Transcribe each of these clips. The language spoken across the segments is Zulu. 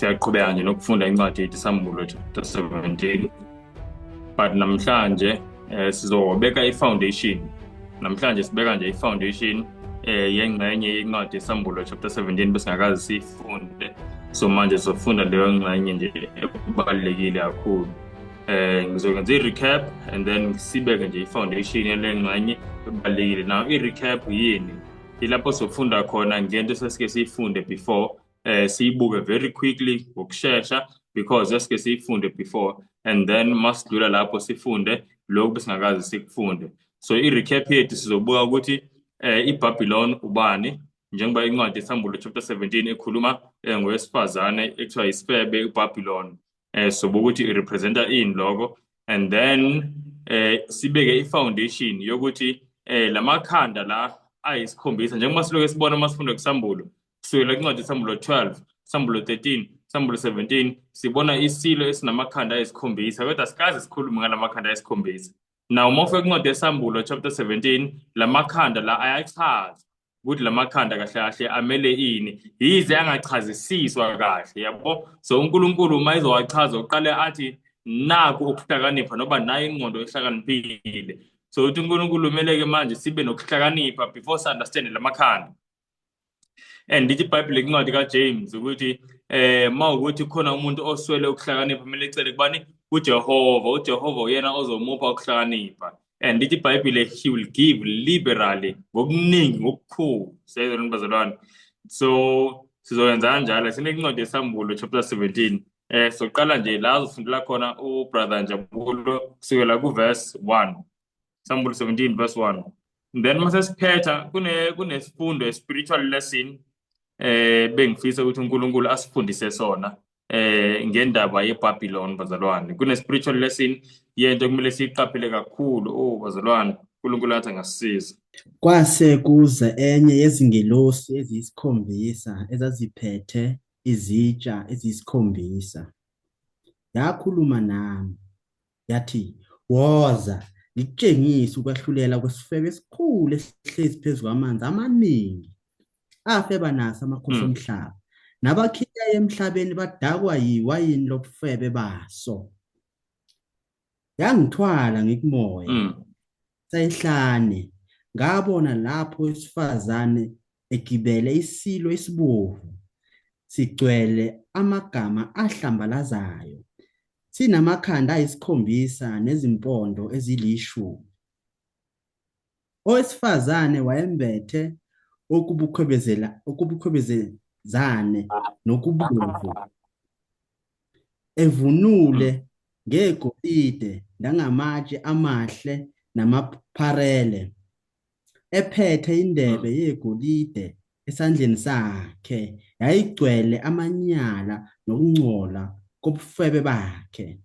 siyaqhubeka nje nokufunda incwadi yeDisambulo chapter 17 but namhlanje sizobeka ifoundation. Namhlanje sibeka nje ifoundation yengxenye yencwadi yeDisambulo chapter 17 bese ngakazi sifunde. So manje sofunda leyo ngxenye nje ebalekile kakhulu. Ngizokwenza i-recap and then sibeke nje ifoundation yalengxenye ebalekile. Now i-recap yini? Ilapho sofunda khona ngento esesike siyifunde before. Siyibuke very quickly ngokusheshsha because esike siyifunde before and then masidlula lapho sifunde lokho besingakazi sikufunde. So i-recap yethu sizobuka ukuthi iBabylon ubani, njengoba incwadi yeDisambulo chapter 17 ekhuluma ngowesifazane ekuthiwa isifebe iBabylon. Sobuka ukuthi irepresenta ini lokho and then sibeke ifoundation yokuthi lamakhanda la ayisikhombisa njengoba siloke sibona masifunda kuSambulo kusukela incwadi yeDisambulo 12, Sambulo 13, Sambulo 17 sibona isilo esinamakhanda ayisikhombisa kodwa sikaze sikhulume ngalamakhanda ayisikhombisa. Now mawufika incwadi yeSambulo chapter 17 lamakhanda la ayachaza ukuthi lamakhanda kahle kahle amele ini, yize angachazisiswa kahle, yabo. So uNkulunkulu uma ezowachaza uqale athi naku ukuhlakanipha noba nayo ingqondo ehlakaniphile. So uthi uNkulunkulu umeleke manje sibe nokuhlakanipha before si understand lamakhanda. And lithi iBhayibheli incwadi kaJames ukuthi mawukuthi khona umuntu oswele ukuhlakanipha kumele ecele kubani? uJehova. uJehova uyena ozomupha ukuhlakanipha. And lithi iBhayibheli he will give liberally, ngokuningi ngokukhulu. Sezona bazalwane. So sizoyenza kanjalo sinencwadi yeSambulo chapter 17. Soqala nje la uzofundela khona ubrother Njabulo kusukela kuverse 1. Sambulo 17 verse 1. Then masesiphetha kunesifundo spiritual lesson bengifisa ukuthi uNkulunkulu asifundise sona ngendaba yeBabylon bazalwane. Spiritual lesson yento kumele siyiqaphele kakhulu bazalwane. uNkulunkulu athi angasisiza. Kwase kuza enye yezingelosi eziyisikhombisa ezaziphethe izitsha eziyisikhombisa. Yakhuluma nami yathi, woza ngikutshengise ukwahlulela kwesifebe esikhulu esihlezi phezu kwamanzi amaningi afeba naso amakhosi omhlaba, nabakhiyayo emhlabeni badakwa yiwayini lobufebe baso. Yangithwala ngikumoya sayihlane, ngabona lapho isifazane egibele isilo esibovu, sigcwele amagama ahlambalazayo, sinamakhanda ayisikhombisa nezimpondo ezili10. Owesifazane wayembethe okubukhwebezezane nokubomvu, evunule ngegolide langamatshe amahle namapharele, ephethe indebe yegolide esandleni sakhe, yayigcwele amanyala nokungcola kobufebe bakhe.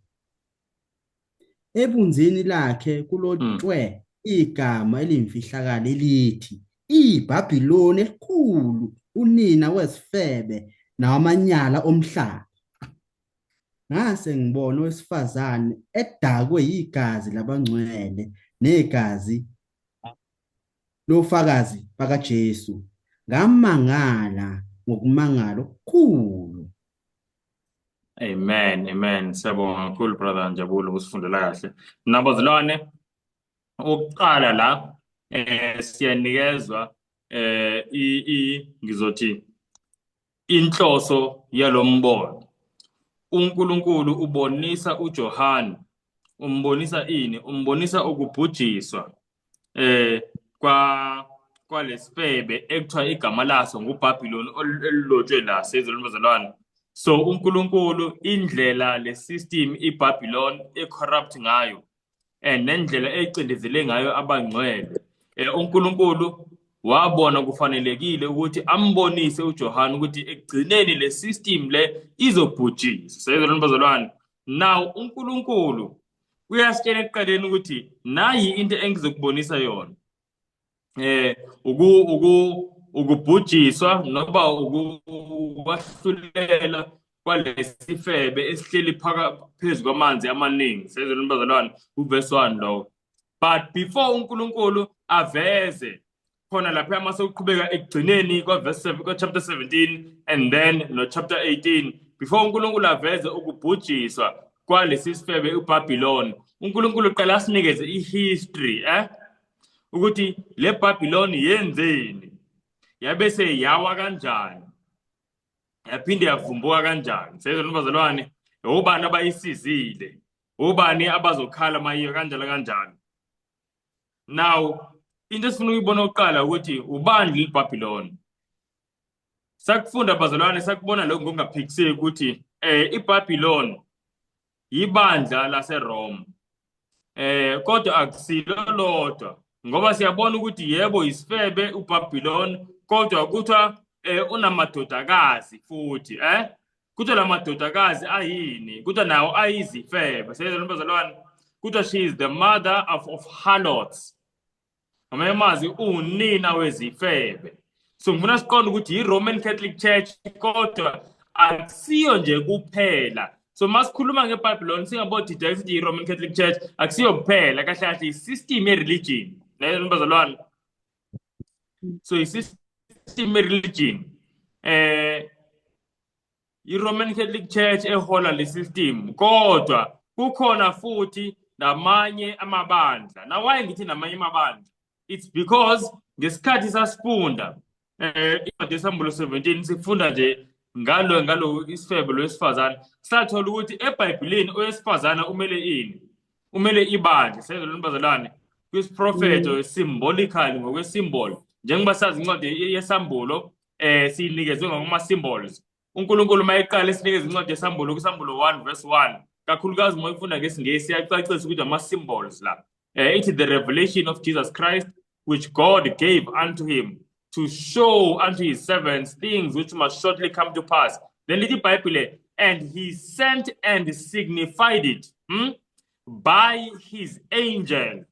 Ebunzini lakhe kulotshwe igama elimfihlakalo elithi iBhabhiloni elikhulu, unina wezifebe nawamanyala omhlaba. Ngase ngibona owesifazane edakwe yigazi labangcwele negazi lofakazi bakaJesu. Ngamangala ngokumangala okukhulu. Amen. Siyabonga kakhulu brother Njabulo ukusifundela kahle. Nabazalwane, oqala la siyanikezwa ngizothi inhloso yalombono. uNkulunkulu ubonisa uJohane, umbonisa ini? Umbonisa ukubhujiswa kwalesifebe ekuthiwa igama laso nguBhabhiloni elilotshwe la sezweni bazalwane. So uNkulunkulu indlela le system iBhabhiloni ecorrupt ngayo nendlela ecindezele ngayo abangcwele, uNkulunkulu wabona kufanelekile ukuthi ambonise uJohane ukuthi ekugcineni le system le izobhujiswa sezweni bazalwane. Now uNkulunkulu uyasitshela ekuqaleni ukuthi nayi into engizokubonisa yona, ukubhujiswa noba ukwahlulela kwalesifebe esihleli phezu kwamanzi amaningi sezweni bazalwane, uverse 1 lo. But before uNkulunkulu aveze khona lapha mase uqhubeka ekugcineni kwa chapter 17 and then no chapter 18 before uNkulunkulu aveze ukubhujiswa kwalesi sifebe uBabylon, uNkulunkulu uqala asinikeze ihistory ukuthi le Babylon yenzeni, yabese yawa kanjani, yaphinde yavumbuka kanjani. Sezona bazalwane, ubani abayisizile, ubani abazokhala mayiyo kanjalo kanjani. Now into esifuna ukuyibona oqala ukuthi ubani leBabylon. Sakufunda bazalwane, sakubona lokho ngokungaphikiseki ukuthi iBabylon ibandla laseRome. Kodwa akusilo lodwa, ngoba siyabona ukuthi yebo isifebe uBabylon, kodwa kuthiwa unamadodakazi futhi kuthiwa la madodakazi ayini, kuthiwa nawo ayizifebe. Sezona bazalwane, kuthiwa she is the mother of harlots, amazi unina wezifebe. So ngifuna siqonde ukuthi i-Roman Catholic Church kodwa akusiyo nje kuphela. So masikhuluma ngeBabylon singabodida sithi i-Roman Catholic Church akusiyo kuphela, kahle kahle i-system ye-religion. Leyo bazalwane, so i-system ye-religion i-Roman Catholic Church ehola le system, kodwa kukhona futhi namanye amabandla. Now why ngithi namanye amabandla? It's because ngesikhathi sasifunda iDesember 17 sifunda nje ngalo isifebe lwesifazane, sathola ukuthi eBhayibhelini owesifazana umele ini, umele ibandla. Sezona bazalwane, kwisiprofeto symbolically, ngokwesymbol, njengoba sazi incwadi yesambulo sinikezwe ngama symbols. uNkulunkulu mayeqala esinikeza incwadi yesambulo kuSambulo 1 verse 1, kakhulukazi uma ufunda ngesingesi iyacacisa ukuthi ama symbols la. It is the revelation of Jesus Christ which God gave unto him to show unto his servants things which must shortly come to pass. Then the Bible, and he sent and signified it by his angel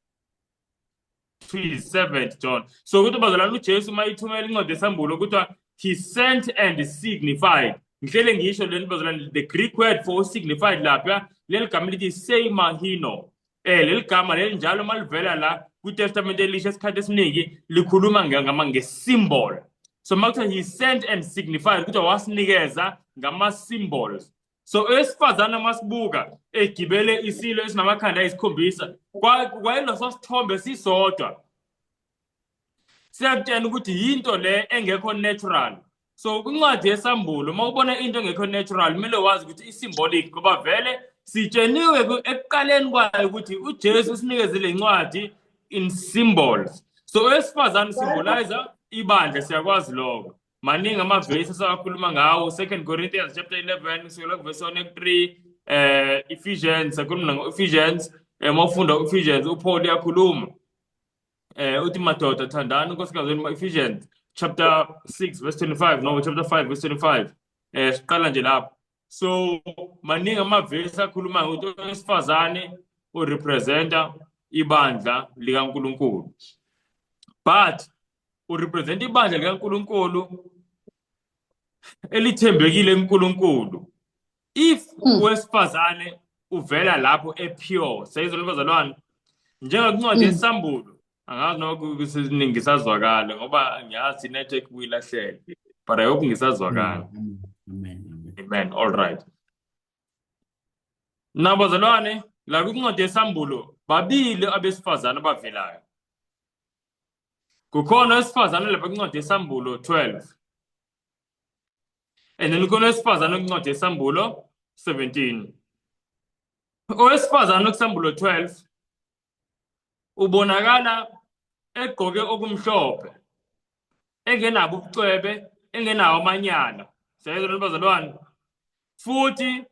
to his servant John. So kuthi bazalwane uJesu mayithumela incwadi yesambulo kuthiwa he sent and signified. Ngihlele ngisho leli bazalwane, the Greek word for signified lapha leli gama lithi seimahino. Leli gama leli njalo malivela la kwiTestament elisha esikhathi esiningi likhuluma nge-symbol. So makuthiwa he sent and signified kuthiwa wasinikeza ngama-symbols. So esifazana masibuka egibele isilo esinamakhanda ayisikhombisa, kwayiloso sithombe sisodwa siyakutshela ukuthi yinto le engekho natural. So kwincwadi yesambulo uma ubona into engekho natural kumele wazi ukuthi i-symbolic, ngoba vele sitsheniwe ekuqaleni kwayo ukuthi uJesu usinikezele incwadi in symbols. So owesifazane symbolizer ibandla, siyakwazi lokho. Maningi amavesi asakhuluma ngawo, 2 Corinthians chapter 11 siyela kuverse 1-3, Ephesians sakhuluma ngo-Ephesians, mawufunda u-Ephesians uPaul yakhuluma uthi madoda thandani unkosikazi wenu. Ephesians chapter 6 verse 25 no chapter 5 verse 25, siqala nje lapho. So maningi amavesi akhuluma ukuthi owesifazane urepresenta ibandla likaNkulunkulu, but urepresenta ibandla likaNkulunkulu elithembekile kuNkulunkulu. If owesifazane uvela lapho epure, sayizona bazalwane, njengakuncwadi yesambulo, angazi noma kusiningi sazwakala ngoba ngiyazi network kuyilahlele, but I hope ngisazwakala. Amen. All right. Na bazalwane, la kwincwadi yesambulo babili abesifazane abavelayo. Kukhona owesifazane lapha kwincwadi yesambulo 12, and then kukhona owesifazane kwincwadi yesambulo 17. Owesifazane kwisambulo 12 ubonakala egqoke okumhlophe, engenabo ubucwebe, engenawo amanyala. Sayezona bazalwane, futhi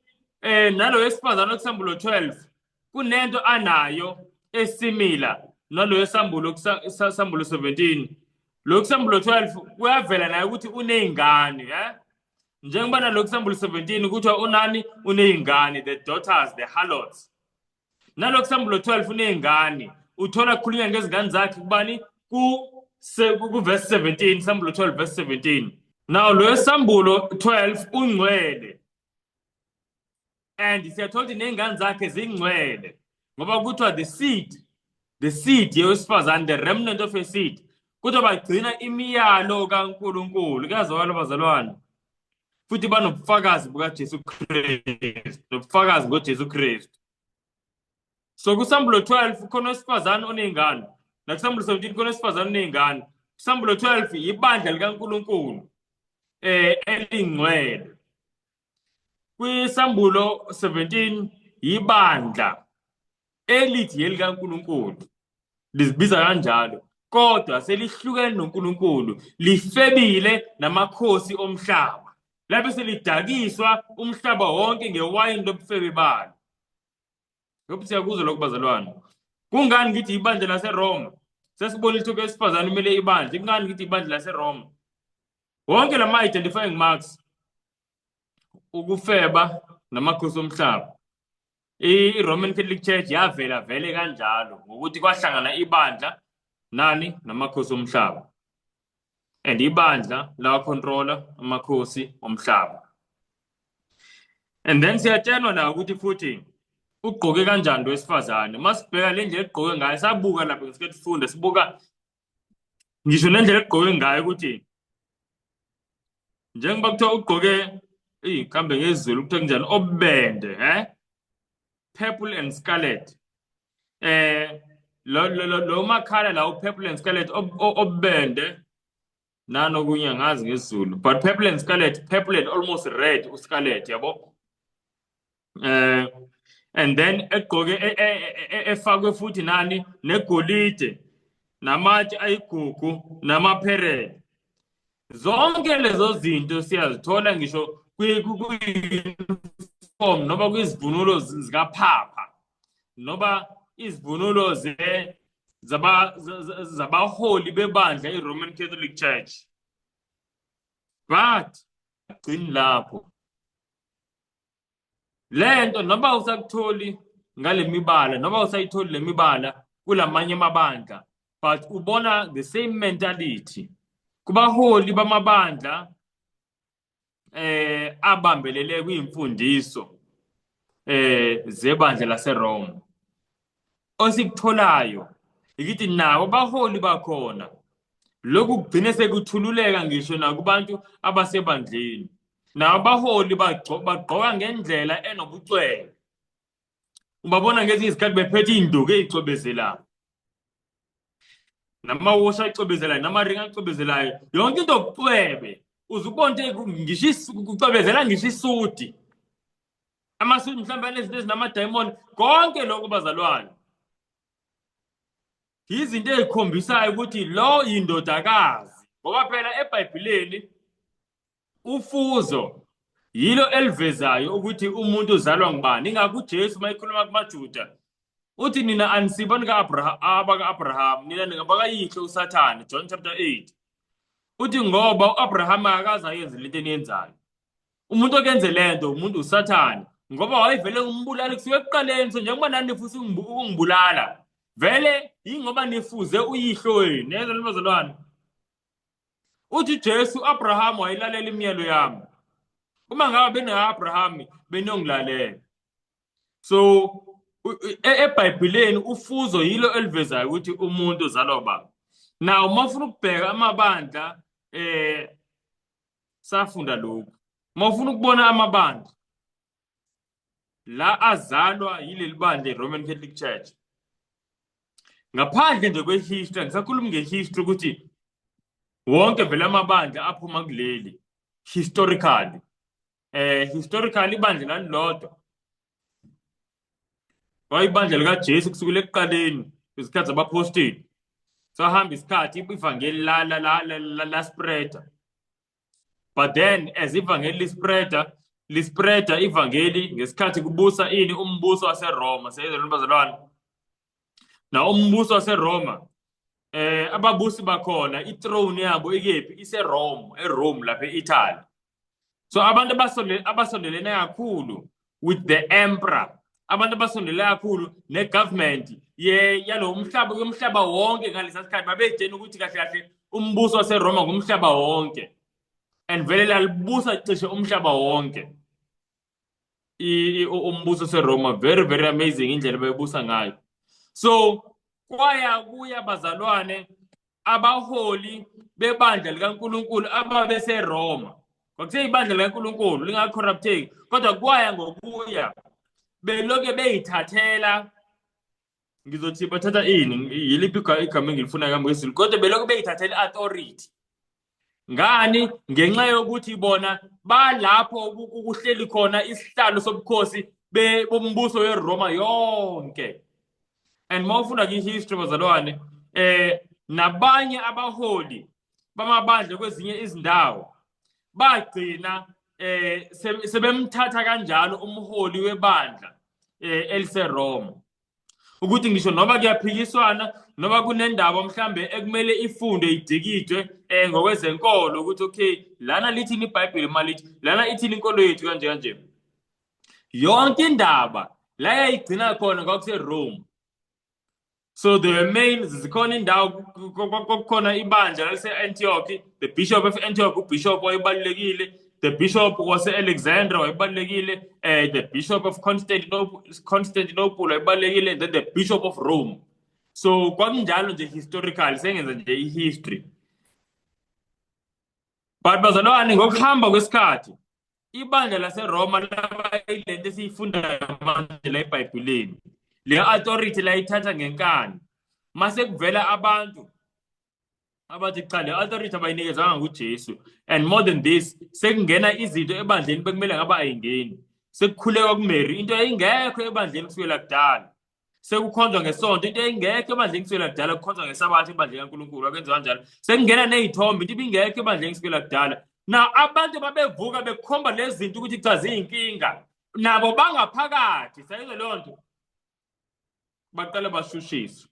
nalo wesifazane kwisambulo 12 kunento anayo esimila nalo wesambulo kusambulo 17. Lo kusambulo 12 kuyavela naye ukuthi uneyingane, njengoba nalo kusambulo 17 kuthiwa unani uneyingane, the daughters, the harlots. Nalo kusambulo 12 uneyingane, uthola kukhulunywa ngezingane zakhe kubani ku verse 17, sambulo 12 verse 17. Now lo wesambulo 12 ungcwele, and siyathola ukuthi ney'ngane zakhe zingcwele ngoba kuthiwa the seed yewesifazane, the remnant of a seed, kuthiwa bagcina imiyalo kaNkulunkulu. Kuyazwakala bazalwane, futhi banobufakazi bukaJesu Kristu, nobufakazi ngoJesu Kristu. So kusambulo 12 khona owesifazane oney'ngane, nakusambulo 17 khona owesifazane oney'ngane. Kusambulo 12 ibandla likaNkulunkulu elingcwele. Kwisambulo 17 ibandla elithi elikaNkulunkulu, lizibiza kanjalo, kodwa selihlukene noNkulunkulu, lifebile namakhosi omhlaba, lapho selidakiswa umhlaba wonke ngewayini lobufebe balo. Ngoba siyakuzwa lokho bazalwane. Kungani ngithi ibandla laseRoma? Sesibona ukuthi owesifazane kumele ibandla. Kungani ngithi ibandla laseRoma? Wonke lama identifying marks, ukufeba namakhosi omhlaba, i-Roman Catholic Church yavela vele kanjalo ngokuthi kwahlangana ibandla nani namakhosi omhlaba, and ibandla lawa controller amakhosi omhlaba. And then siyatshelwa la ukuthi futhi ugqoke kanjani lowesifazane. Masibheka le ndlela egqoke ngayo, sabuka lapha ngesikhathi sifunda, sibuka ngisho nendlela egqoke ngayo ukuthi njengoba kuthiwa ugqoke kambe ngesiZulu kuthiwa kunjani, obende, purple and scarlet. Lo makhala la purple and scarlet obende nanokunye angazi ngesiZulu, but purple and scarlet, purple and almost red uscarlet, yabo. And then egqoke efakwe futhi nani negolide namatshe ayigugu namaphereni. Zonke lezo zinto siyazithola ngisho kwi-uniform noma kwizivunulo zikaPhapha noma izivunulo zabaholi bebandla i-Roman Catholic Church. But gcini lapho lento noma usakutholi ngale mibala noma usayitholi le mibala kulamanye amabandla, but ubona the same mentality kubaholi bamabandla abambelele kwimfundiso zebandla laseRoma. Osikutholayo ikithi nawo abaholi bakhona lokhu kugcine sekuthululeka ngisho nakubantu abasebandleni. Nawo abaholi bagqoka ngendlela enobucwele. Ubabona ngezinye izikhathi bephethe induku ezicobezelayo, namawosha acobezelayo, namaringa acobezelayo, yonke into okucwebe. Uzubona ngisho kucobezela ngisho isuti, amasuti mhlawumbe anezinto ezinamadiamond, konke lokho bazalwane izinto ezikhombisayo ukuthi lo indodakazi. Ngoba phela eBhayibhelini ufuzo yilo elivezayo ukuthi umuntu uzalwa ngubani. Ingakho uJesu mayikhuluma kumaJuda uthi nina anisibani ka-Abraham, nina ningabakayihlo uSathane, John chapter 8. Uthi ngoba u-Abraham akaze ayenze lento eniyenzayo. Umuntu okenze lento umuntu uSathane, ngoba wayevele umbulala kusuka ekuqaleni. So njengoba nani nifuza ukungibulala, vele yingoba nifuze uyihlo wenu. Neza bazalwane, uthi Jesu Abraham wayilalela imiyalo yami. Uma ngabe bene-Abraham benongilalela. So eBhayibhelini ufuzo yilo elivezayo ukuthi umuntu uzalwa ubani. Now mawufuna ukubheka amabandla safunda lokhu. Mawufuna ukubona amabandla la azalwa yileli bandla iRoman Catholic Church, ngaphandle nje kwehistory, ngisakhuluma ngehistory ukuthi wonke vele amabandla aphuma kuleli historically. Historically ibandla lalilodwa wayibandla likaJesu kusukela ekuqaleni isikhathi zabapostoli. Sahamba isikhathi ivangeli la spreader, but then as ivangeli lispreader ivangeli ngesikhathi kubusa umbuso waseRoma. Seyizwa bazalwane, na umbuso waseRoma ababusi bakhona ithrone yabo ikephi? eRome lapha eItaly. So abantu abasondelene kakhulu with the emperor, abantu abasondelene kakhulu negovernment yalo umhlaba wonke. Ngalesa sikhathi babetshena ukuthi kahle kahle umbuso waseRoma ngumhlaba wonke, and vele lalibusa cishe umhlaba wonke umbuso waseRoma. Very very amazing indlela bebusa ngayo. So kuya bazalwane abaholi bebandla likaNkulunkulu ababeseRoma, kwakuthe ibandla likaNkulunkulu lingacorrupteki kodwa kwaya ngokuya beloke beyithathela ngizothi bathatha ini yiliphi igama engilifuna kambe ngesiZulu kodwa beloke beyithathela authority ngani ngenxa yokuthi bona balapho kuhleli khona isihlalo sobukhosi bombuso weRoma yonke. And mawufunda history bazalwane nabanye abaholi bamabandla kwezinye izindawo bagcina sebemthatha kanjalo umholi webandla eliseRoma ukuthi ngisho noba kuyaphikiswana noba kunendaba mhlambe ekumele ifunde idikidwe ngokwezenkolo ukuthi okay lana lithini iBhayibheli malithi lana ithini inkolo yethu kanje kanje yonke indaba la yayigcina khona kwakuseRome. So the main zikhona indawo kokukhona ibandla lase-Antioch, the bishop of Antioch ubishop wayebalekile, the bishop wase-Alexandria wayebalekile, the bishop of Constantinople wayebalekile, then the bishop of Rome. So kwakunjalo nje historical sengenza nje history. But bazalwane ngokuhamba kwesikhathi ibandla laseRoma laba ilento esiyifunda manje la eBhayibhelini le authority la ithatha ngenkani mase kuvela abantu abathi cha le authority abayinikezanga kuJesu and more than this sekungena izinto ebandleni bekumele ngaba ayingeni sekukhuleka kuMary into ayingekho ebandleni kusukela kudala sekukhonzwa ngesonto into ayingekho ebandleni kusukela kudala kukhonzwa ngesabatha ebandleni kaNkulunkulu akwenziwa kanjalo sekungena nezithombe into ibingekho ebandleni kusukela kudala na abantu babevuka bekhomba lezi zinto ukuthi cha ziyinkinga nabo bangaphakathi sayizwe lonto baqala bashushiswa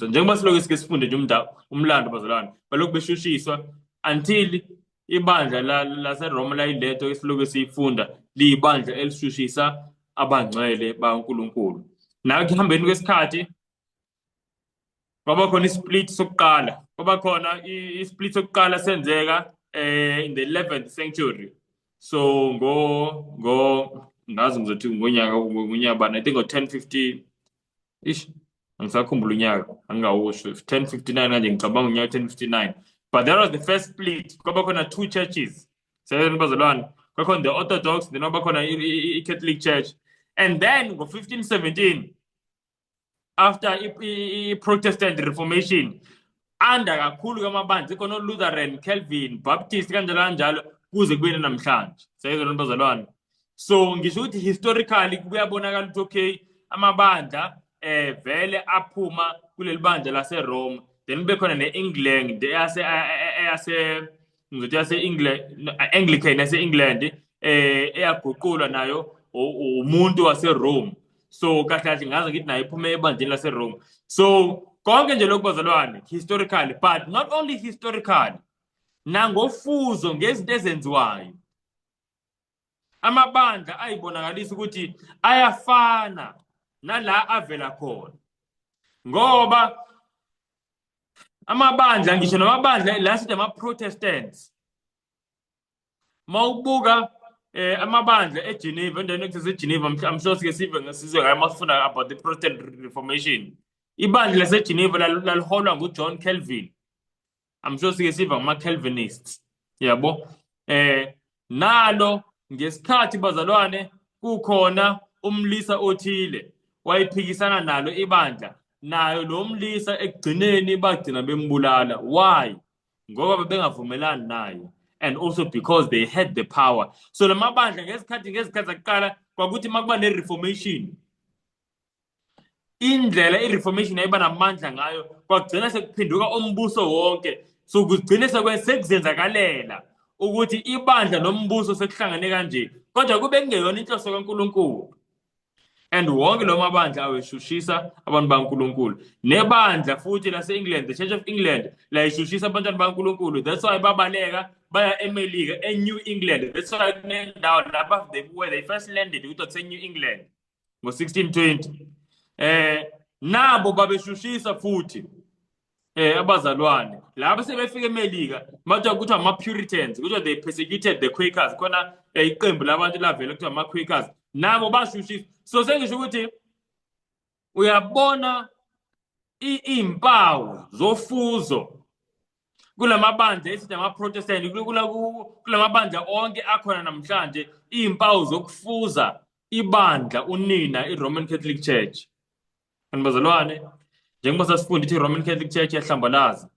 njengoba siloku sike sifunde nje umlando bazalwane balokhu beshushiswa until ibandla laseRoma layiletho esiloku siyifunda liyibandla elishushisa abangcwele baNkulunkulu. Nayo kuhambeni kwesikhathi kwaba khona isplit sokuqala kwaba khona isplit sokuqala senzeka in the 11th century. So ngazi ngizothi ngonyaka I think 1050 ish angisakhumbula unyaka angawusho 1059 kanje ngicabanga unyaka 1059 but that was the first split kwaba khona two churches sayeni bazalwane kwakhona the Orthodox then kwaba khona i-Catholic Church and then ngo-1517 after i-Protestant Reformation under kakhulu kamabandla khona Lutheran, Calvin, Baptist kanjalo kanjalo kuze kube namhlanje sayeni bazalwane. So ngisho ukuthi historically kuyabonakala ukuthi okay amabandla vele aphuma kuleli bandla laseRome then kube khona neEngland ngizothi yase-England Anglican yase-England eyaguqulwa nayo umuntu waseRome. So kahle kahle ngaze ngithi nayo iphume ebandleni laseRome. So konke nje lokho bazalwane historically but not only historically nangofuzo ngezinto ezenziwayo amabandla ayibonakalisa ukuthi ayafana nala avela khona ngoba amabandla ngisho namabandla la sithi ama-Protestants mawubuka amabandla eGeneva endaweni ekuthiwa eGeneva I'm sure sike sizwe ngayo masifunda about the Protestant Reformation. Ibandla laseGeneva laliholwa nguJohn Calvin. I'm sure sike siva ngama-Calvinists yabo nalo ngesikhathi bazalwane kukhona umlisa othile wayiphikisana nalo ibandla nayo lo mlisa ekugcineni bagcina bembulala. Why? Ngoba bengavumelani naye and also because they had the power. So lamabandla ngezikhathi zakuqala kwakuthi makuba ne-reformation indlela i-reformation ayiba namandla ngayo kwagcina sekuphinduka umbuso wonke. So kugcine sekuzenzakalela ukuthi ibandla nombuso sekuhlangane kanje kodwa kube kungeyona inhloso kaNkulunkulu and wonke lo mabandla aweshushisa abantu baNkulunkulu nebandla futhi lase-England the Church of England layishushisa abantwana baNkulunkulu. That's why babaleka baya eMelika eNew England. That's why kunendawo lapha where they first landed ukuthi New England ngo-1620 nabo babeshushisa futhi abazalwane laba sebefika eMelika bathiwa ukuthi ama-Puritans ukuthi they persecuted the Quakers khona iqembu labantu lavela kuthiwa ama-Quakers nabo bashushisa. So sengisho ukuthi uyabona izimpawu zofuzo kulamabandla esithi ama-Protestant kulamabandla onke akhona namhlanje iimpawu zokufuza ibandla unina i-Roman Catholic Church. Bazalwane, njengoba sasifunda ithi i-Roman Catholic Church yahlambalaza,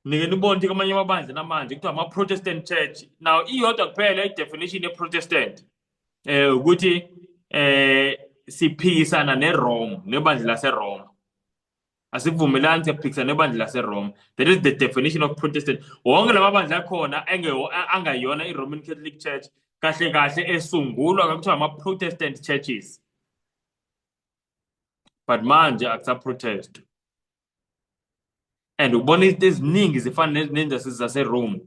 nike nibone ukuthi kwamanye amabandla namanje kuthiwa ama-Protestant Church. Now iyodwa kuphela i-definition ye-Protestant ukuthi siphikisana neRome, nebandla laseRoma. Asivumelani siyaphikisana nebandla laseRoma. That is the definition of Protestant. Wonke lamabandla akhona angayona i-Roman Catholic Church kahle kahle esungulwa kakuthiwa ama-Protestant churches. But manje akusa-protest. And ubona izinto eziningi zifana nenzazi zaseRome.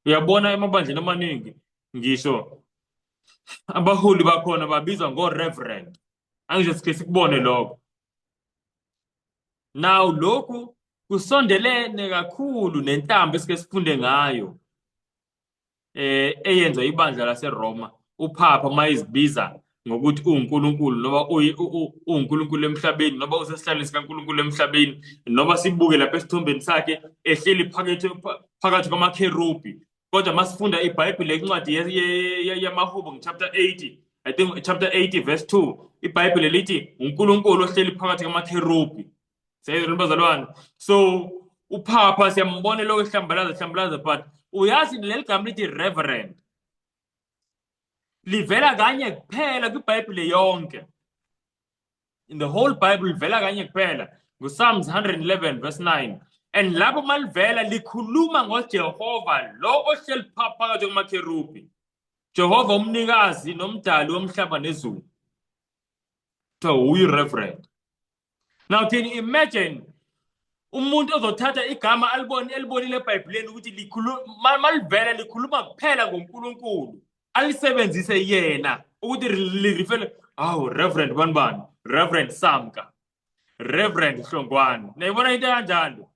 Uyabona emabandleni amaningi ngisho abaholi bakhona babizwa ngo-reverend. Angisho sikhe sikubone lokho. Now lokhu kusondelene kakhulu nentambo esike sifunde ngayo eyenzwa ibandla laseRoma. Upapa mayizibiza ngokuthi uNkulunkulu noma uNkulunkulu emhlabeni noma usesihlalweni sikaNkulunkulu emhlabeni, noma sibuke lapha esithombeni sakhe ehleli phakathi kwamakherubi. Kodwa masifunda iBhayibheli encwadi yamaHubo ngechapter 80, I think chapter 80 verse 2, iBhayibheli lithi uNkulunkulu ohleli phakathi kwamakherubi. Seyizwe bazalwane. So upapa siyambona lokho ehlambalaza, but uyazi leli gama lithi reverend livela kanye kuphela kwiBhayibheli yonke. In the whole Bible livela kanye kuphela nguPsalms 111 verse 9. And lapho malivela likhuluma ngoJehova lo ohleli phakathi kwamakherubi. Jehova umnikazi nomdali womhlaba nezulu. So uyi reverend. Now can you imagine umuntu ozothatha igama elibonile eBhayibhelini ukuthi malivela likhuluma kuphela ngoNkulunkulu, alisebenzise yena ukuthi lirifele reverend banibani, reverend Samka, reverend Hlongwane. Nayibona into kanjalo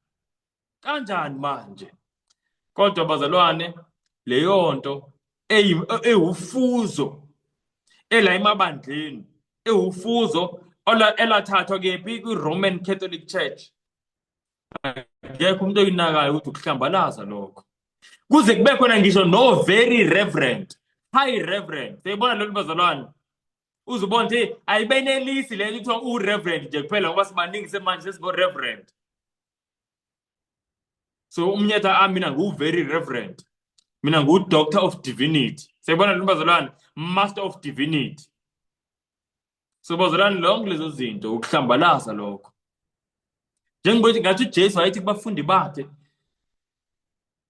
kanjani manje? Kodwa bazalwane, leyo nto ewufuzo ela emabandleni, ewufuzo elathathwa kephi kwi-Roman Catholic Church. Ngekho umuntu oyinakayo ukuthi ukuhlambalaza lokho. Kuze kube khona ngisho no very reverend, high reverend. Seyibona lolu bazalwane. Uzubona ukuthi ayibenelisi le kuthiwa u-reverend nje kuphela ngoba sibaningi semanje sesibo-reverend. So umnyetha mina ngu-very reverend. Mina ngu-Doctor of Divinity. Seyibona lolu bazalwane, Master of Divinity. So bazalwane, lonke lezo zinto ukuhlambalaza lokho. Njengoba ngathi uJesu wayethi kubafundi bakhe,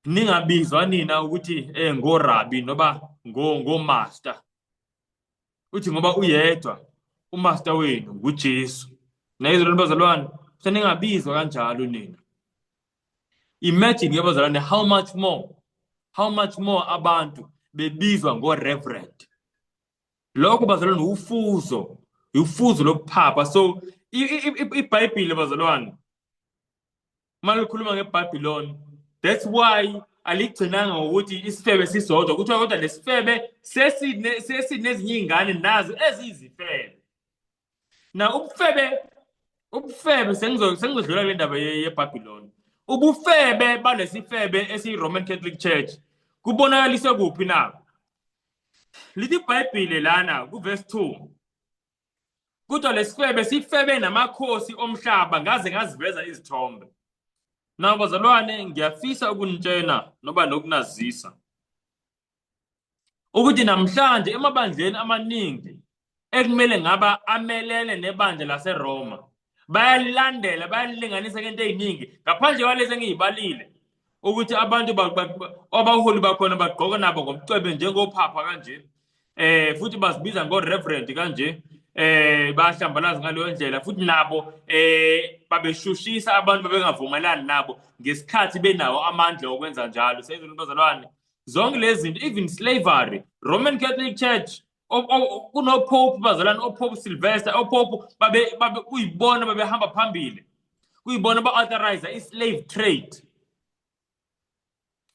ningabizwa nina ukuthi ngo-rabbi noba ngo-master. Uthi ngoba uyedwa umaster wenu nguJesu. Nayizolo bazalwane, seningabizwa kanjalo nina. Imagine ke bazalwane, how much more abantu bebizwa ngo-reverend. Lokho bazalwane ufuzo lokuphapha. So iBhayibheli bazalwane malikhuluma ngeBhabhiloni, that's why aligcinanga ukuthi isifebe sisodwa, kuthiwa kodwa lesifebe sesinezinye izingane nazo eziyizifebe. Na ubufebe sengizodlula kule ndaba yeBhabhiloni. Ubufebe balesifebe esiyi-Roman Catholic Church kubonakaliswe kuphi na? Lithi iBhayibheli lana kuverse 2, kuthiwa lesifebe sifebe namakhosi omhlaba ngaze ngaziveza izithombe. Na bazalwane, ngiyafisa ukunitshena noba nokunazisa ukuthi namhlanje emabandleni amaningi ekumele ngaba amelene nebandla laseRoma bayalilandela, bayalilinganisa ngento eziningi ngaphandle kwalezi engiyibalile ukuthi abantu abaholi bakhona bagqoka nabo ngomcwebe njengopapa kanje, futhi bazibiza ngo-reverend kanje, bahlambalaza ngaleyo ndlela, futhi nabo babeshushisa abantu babengavumelani nabo ngesikhathi benawo amandla okwenza njalo. Seyizwe bazalwane, zonke lezi zinto, even slavery, Roman Catholic Church, kuno-Pope bazalwane, oPope Sylvester, oPope kuyibona babehamba phambili, kuyibona ba-authorize i-slave trade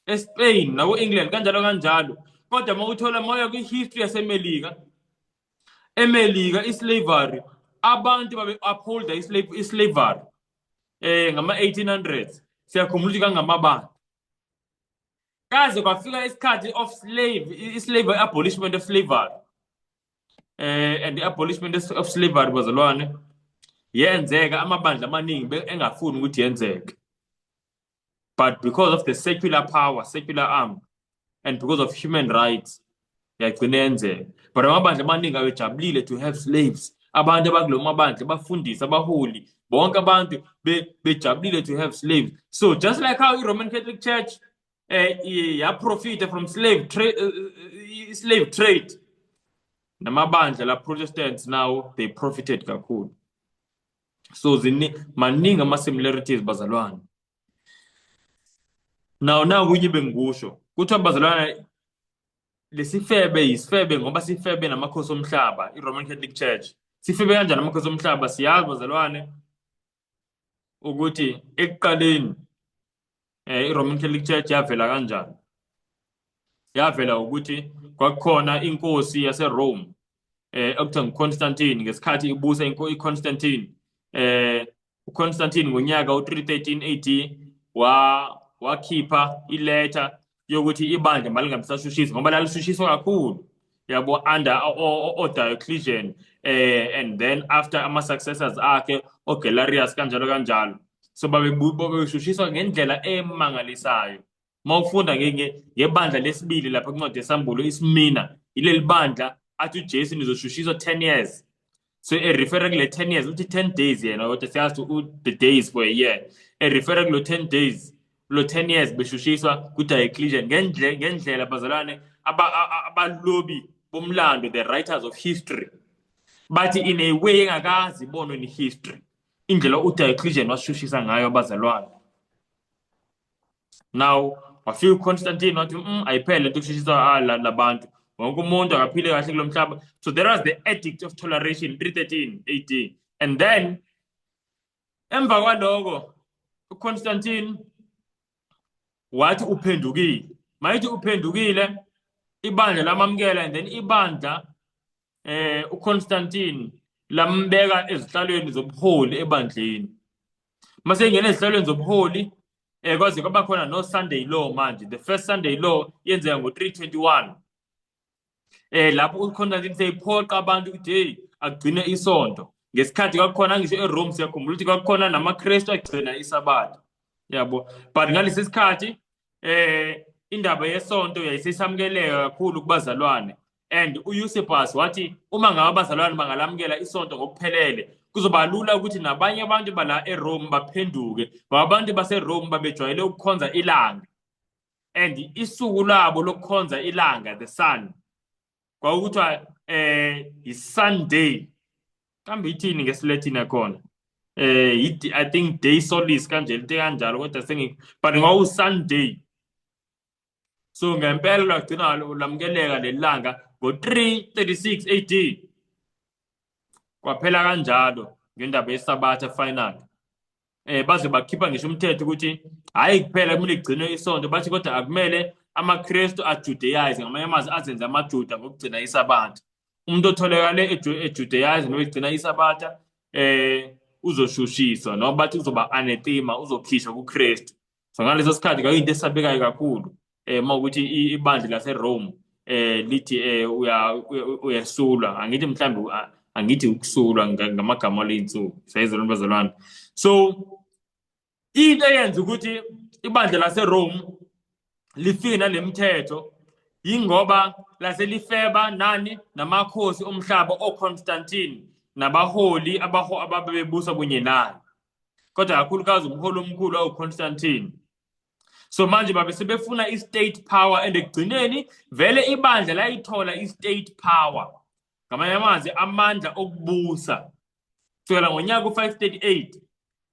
eSpain nako-England kanjalo. Kodwa mawuthola moya kwi-history yaseMelika, i-slavery, abantu babe-upholda i-slavery ngama-1800s. siyakhumbula ukuthi kangamabandla kaze kwafika isikhathi of slavery abolishment of slavery and the abolishment of slavery bazalwane yenzeka amabandla amaningi engafuni ukuthi yenzeke, but because of the secular power, secular arm, and because of human rights yagcina yenzeka. But amabandla amaningi awejabulile to have slaves. Abantu abakulo mabandla bafundisa abaholi bonke abantu bejabulile to have slaves. So just like how the Roman Catholic Church profit from slave trade, namabandla la Protestants now they profited kakhulu. So maningi ama-similarities bazalwane. Now kunye bengikusho kuthiwa bazalwane lesifebe yisifebe ngoba sifebe namakhosi omhlaba, i-Roman Catholic Church sifebe kanjani namakhosi omhlaba? Siyazi bazalwane ukuthi ekuqaleni i-Roman Catholic Church yavela kanjani. Yavela ukuthi kwakukhona inkosi yaseRome okuthiwa nguConstantine. Ngesikhathi ibusa iConstantine, uConstantine ngonyaka u-313 AD wakhipha iletter yokuthi ibandla malingamsashushiswa ngoba lalisushishwa kakhulu, yabo, under Diocletian, and then after ama-successors akhe Galerius kanjalo. So babeshushiswa ngendlela emangalisayo. Mawufunda ngebandla lesibili lapha kuncwadi yesambulo iSmina, ileli bandla athi uJesu nizoshushiswa 10 years. So referring kule 10 years uthi 10 days yena kodwa siyazi the days for a year. Referring lo 10 days, lo 10 years beshushiswa kuDiocletian ngendlela bazalwane abalobi bomlando, the writers of history, but in a way engakazi bonwe in history indlela uDiocletian washushisa ngayo abazalwane. Now wafika uConstantine wathi ayiphele lento kushishiswa labantu, wonke umuntu akaphile kahle kulo mhlaba. So there was the Edict of Toleration 313 AD, and then emva kwaloko uConstantine wathi uphendukile. Mayithi uphendukile ibandla lamamkela, and then ibandla uConstantine lambeka ezihlalweni zobuholi ebandleni. Mase ngene ezihlalweni zobuholi kwaze kwaba khona no Sunday law manje. The first Sunday law yenzeka ngo321. Lapho uConstantine seyiphoqa abantu ukuthi hey agcine isonto. Ngesikhathi kwakukhona ngisho eRome siyakhumbula ukuthi kwakukhona namaKristu agcina isabatha, yabo, but ngalesi sikhathi indaba yesonto yayisesamukeleka kakhulu kubazalwane, and uEusebius wathi uma ngabe abazalwane bangalamukela isonto ngokuphelele kuzoba lula ukuthi nabanye abantu bala eRome baphenduke. Abantu baseRome babejwayele ukukhonza ilanga, and isuku labo lokukhonza ilanga, the sun, kwakuthiwa i-Sunday. Kambe ithini ngesiLatin yakhona? I think day solis kanje lento kanjalo kodwa but ngawuSunday. So ngempela lagcina lamukeleka lelanga ngo336 AD. Kwaphela kanjalo ngendaba yesabatha final. Baze bakhipha ngisho umthetho ukuthi hayi kuphela kumele kugcinwe isonto, bathi kodwa akumele amaKristu ajudaize, ngamanye amazwi azenze amaJuda ngokugcina isabatha. Umuntu otholekale ejudaize nokugcina isabatha uzoshushiswa noma bathi uzoba anathema, uzokhishwa kuKristu. So ngaleso sikhathi kwayinto esabekayo kakhulu mawukuthi ibandla laseRome lithi uyasulwa. Angithi mhlambe angithi ukusulwa ngamagama leyinsuku sayizolwana bazalwane. So into eyenza ukuthi ibandla laseRome lifike nalemthetho yingoba laselifeba nani namakhosi omhlaba oConstantine nabaholi ababebusa kunye naye, kodwa kakhulukazi umholi omkhulu uConstantine. So manje babe sebefuna i-state power, and ekugcineni vele ibandla layithola i-state power, ngamanye amazwi amandla okubusa. Kusukela ngonyaka u538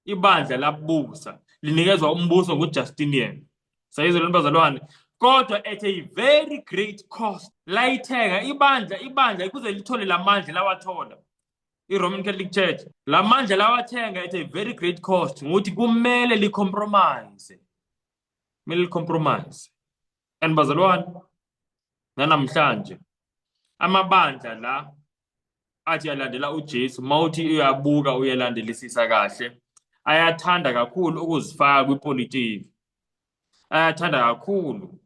ibandla labusa linikezwa umbuso nguJustinian. Sayizolwana bazalwane, kodwa at a very great cost. Layithenga ibandla ukuze lithole lamandla lawathola i-Roman Catholic Church. Lamandla lawathenga at a very great cost ngokuthi kumele licompromise. And bazalwane, namhlanje amabandla la athi yalandela uJesu, mawuthi uyabuka uyalandelisisa kahle, ayathanda kakhulu ukuzifaka kwipolitiki, ayathanda kakhulu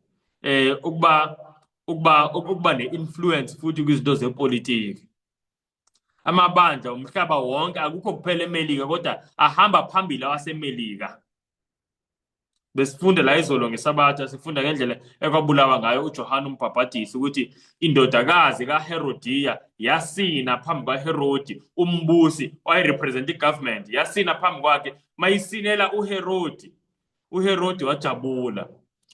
ukuba ne-influence futhi kwizinto zepolitiki. Amabandla umhlaba wonke, akukho kuphela eMelika kodwa ahamba phambili awaseMelika. Besifunda la izolo ngeSabatha, sifunda ngendlela ekwabulawa ngayo uJohane uMbhaphatisi, ukuthi indodakazi kaHerodiya yasina phambi kaHerodi, umbusi owayerepresent igovernment, yasina phambi kwakhe. Mayisinela uHerodi, uHerodi wajabula.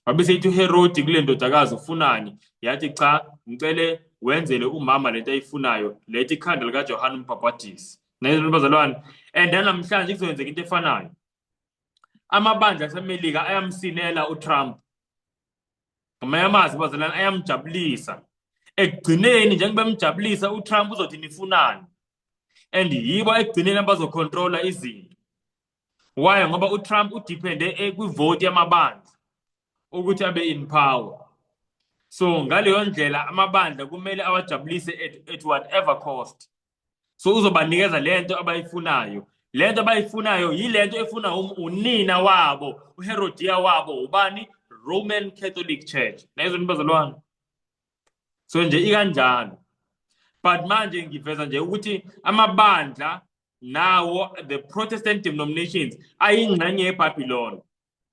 Wabe seyithi uHerodi kule ndodakazi ufunani? Yathi cha, ngicele wenzele umama lento ayifunayo, lethi ikhanda likaJohane uMbhaphatisi. Nayizona bazalwane, and namhlanje kuzokwenzeka into efanayo. Amabandla aseMelika ayamsinela uTrump. Ngamanye amazwi bazalwane, ayamjabulisa. Ekugcineni njengoba bemjabulisa uTrump uzothi nifunani, and yibo ekugcineni abazocontrola izinto. Why? Ngoba uTrump udepende kwivote yamabandla ukuthi abe in power. So ngaleyo ndlela amabandla kumele awajabulise at whatever cost. So uzobanikeza lento abayifunayo. Lento abayifunayo yilento efuna unina wabo, uHerodiya wabo, ubani? Roman Catholic Church. Nayizona bazalwane. So nje ikanjalo. But manje ngiveza nje ukuthi amabandla nawo, the Protestant denominations, ayingxenye yeBabylon.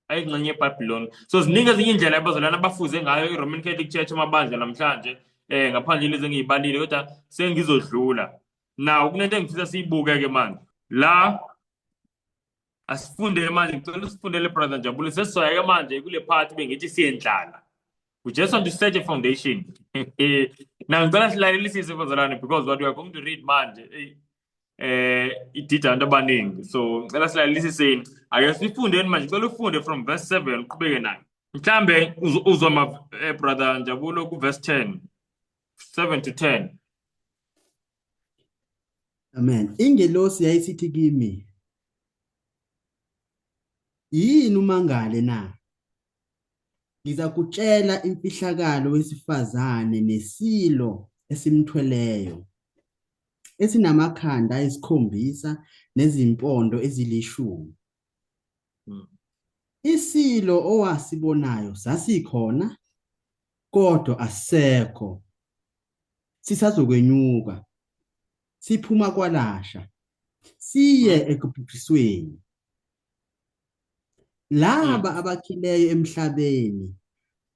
Ayingxenye yeBabylon. So ziningi ezinye indlela abazalwane abafuze ngayo iRoman Catholic Church amabandla namhlanje, ngaphandle lezi engiyibalile, kodwa sengizodlula. Now kunento engifisa siyibuke ke manje. La asifunde manje, ngicela usifundele brother Njabule, sesizoya ke manje kule part bengithi siyendlala. We just want to set a foundation. Now ngicela silalelisise bazalwane, because what we are going to read manje idida abantu abaningi. So ngicela silalelisiseni. Ake sifundeni manje, ngicela ufunde from verse 7 uqhubeke nayo. Mhlambe uzwa brother Njabule ku verse 10, 7 to 10. Amen. Ingelosi yayisithi kimi, yini umangale na? Ngizakutshela imfihlakalo wesifazane nesilo esimthweleyo, esinamakhanda ayisikhombisa nezimpondo ezilishumi. Isilo owasibonayo sasikhona, kodwa asisekho. Sisazokwenyuka, siphuma kwalasha, siye ekubhubhisweni. Laba abakhileyo emhlabeni,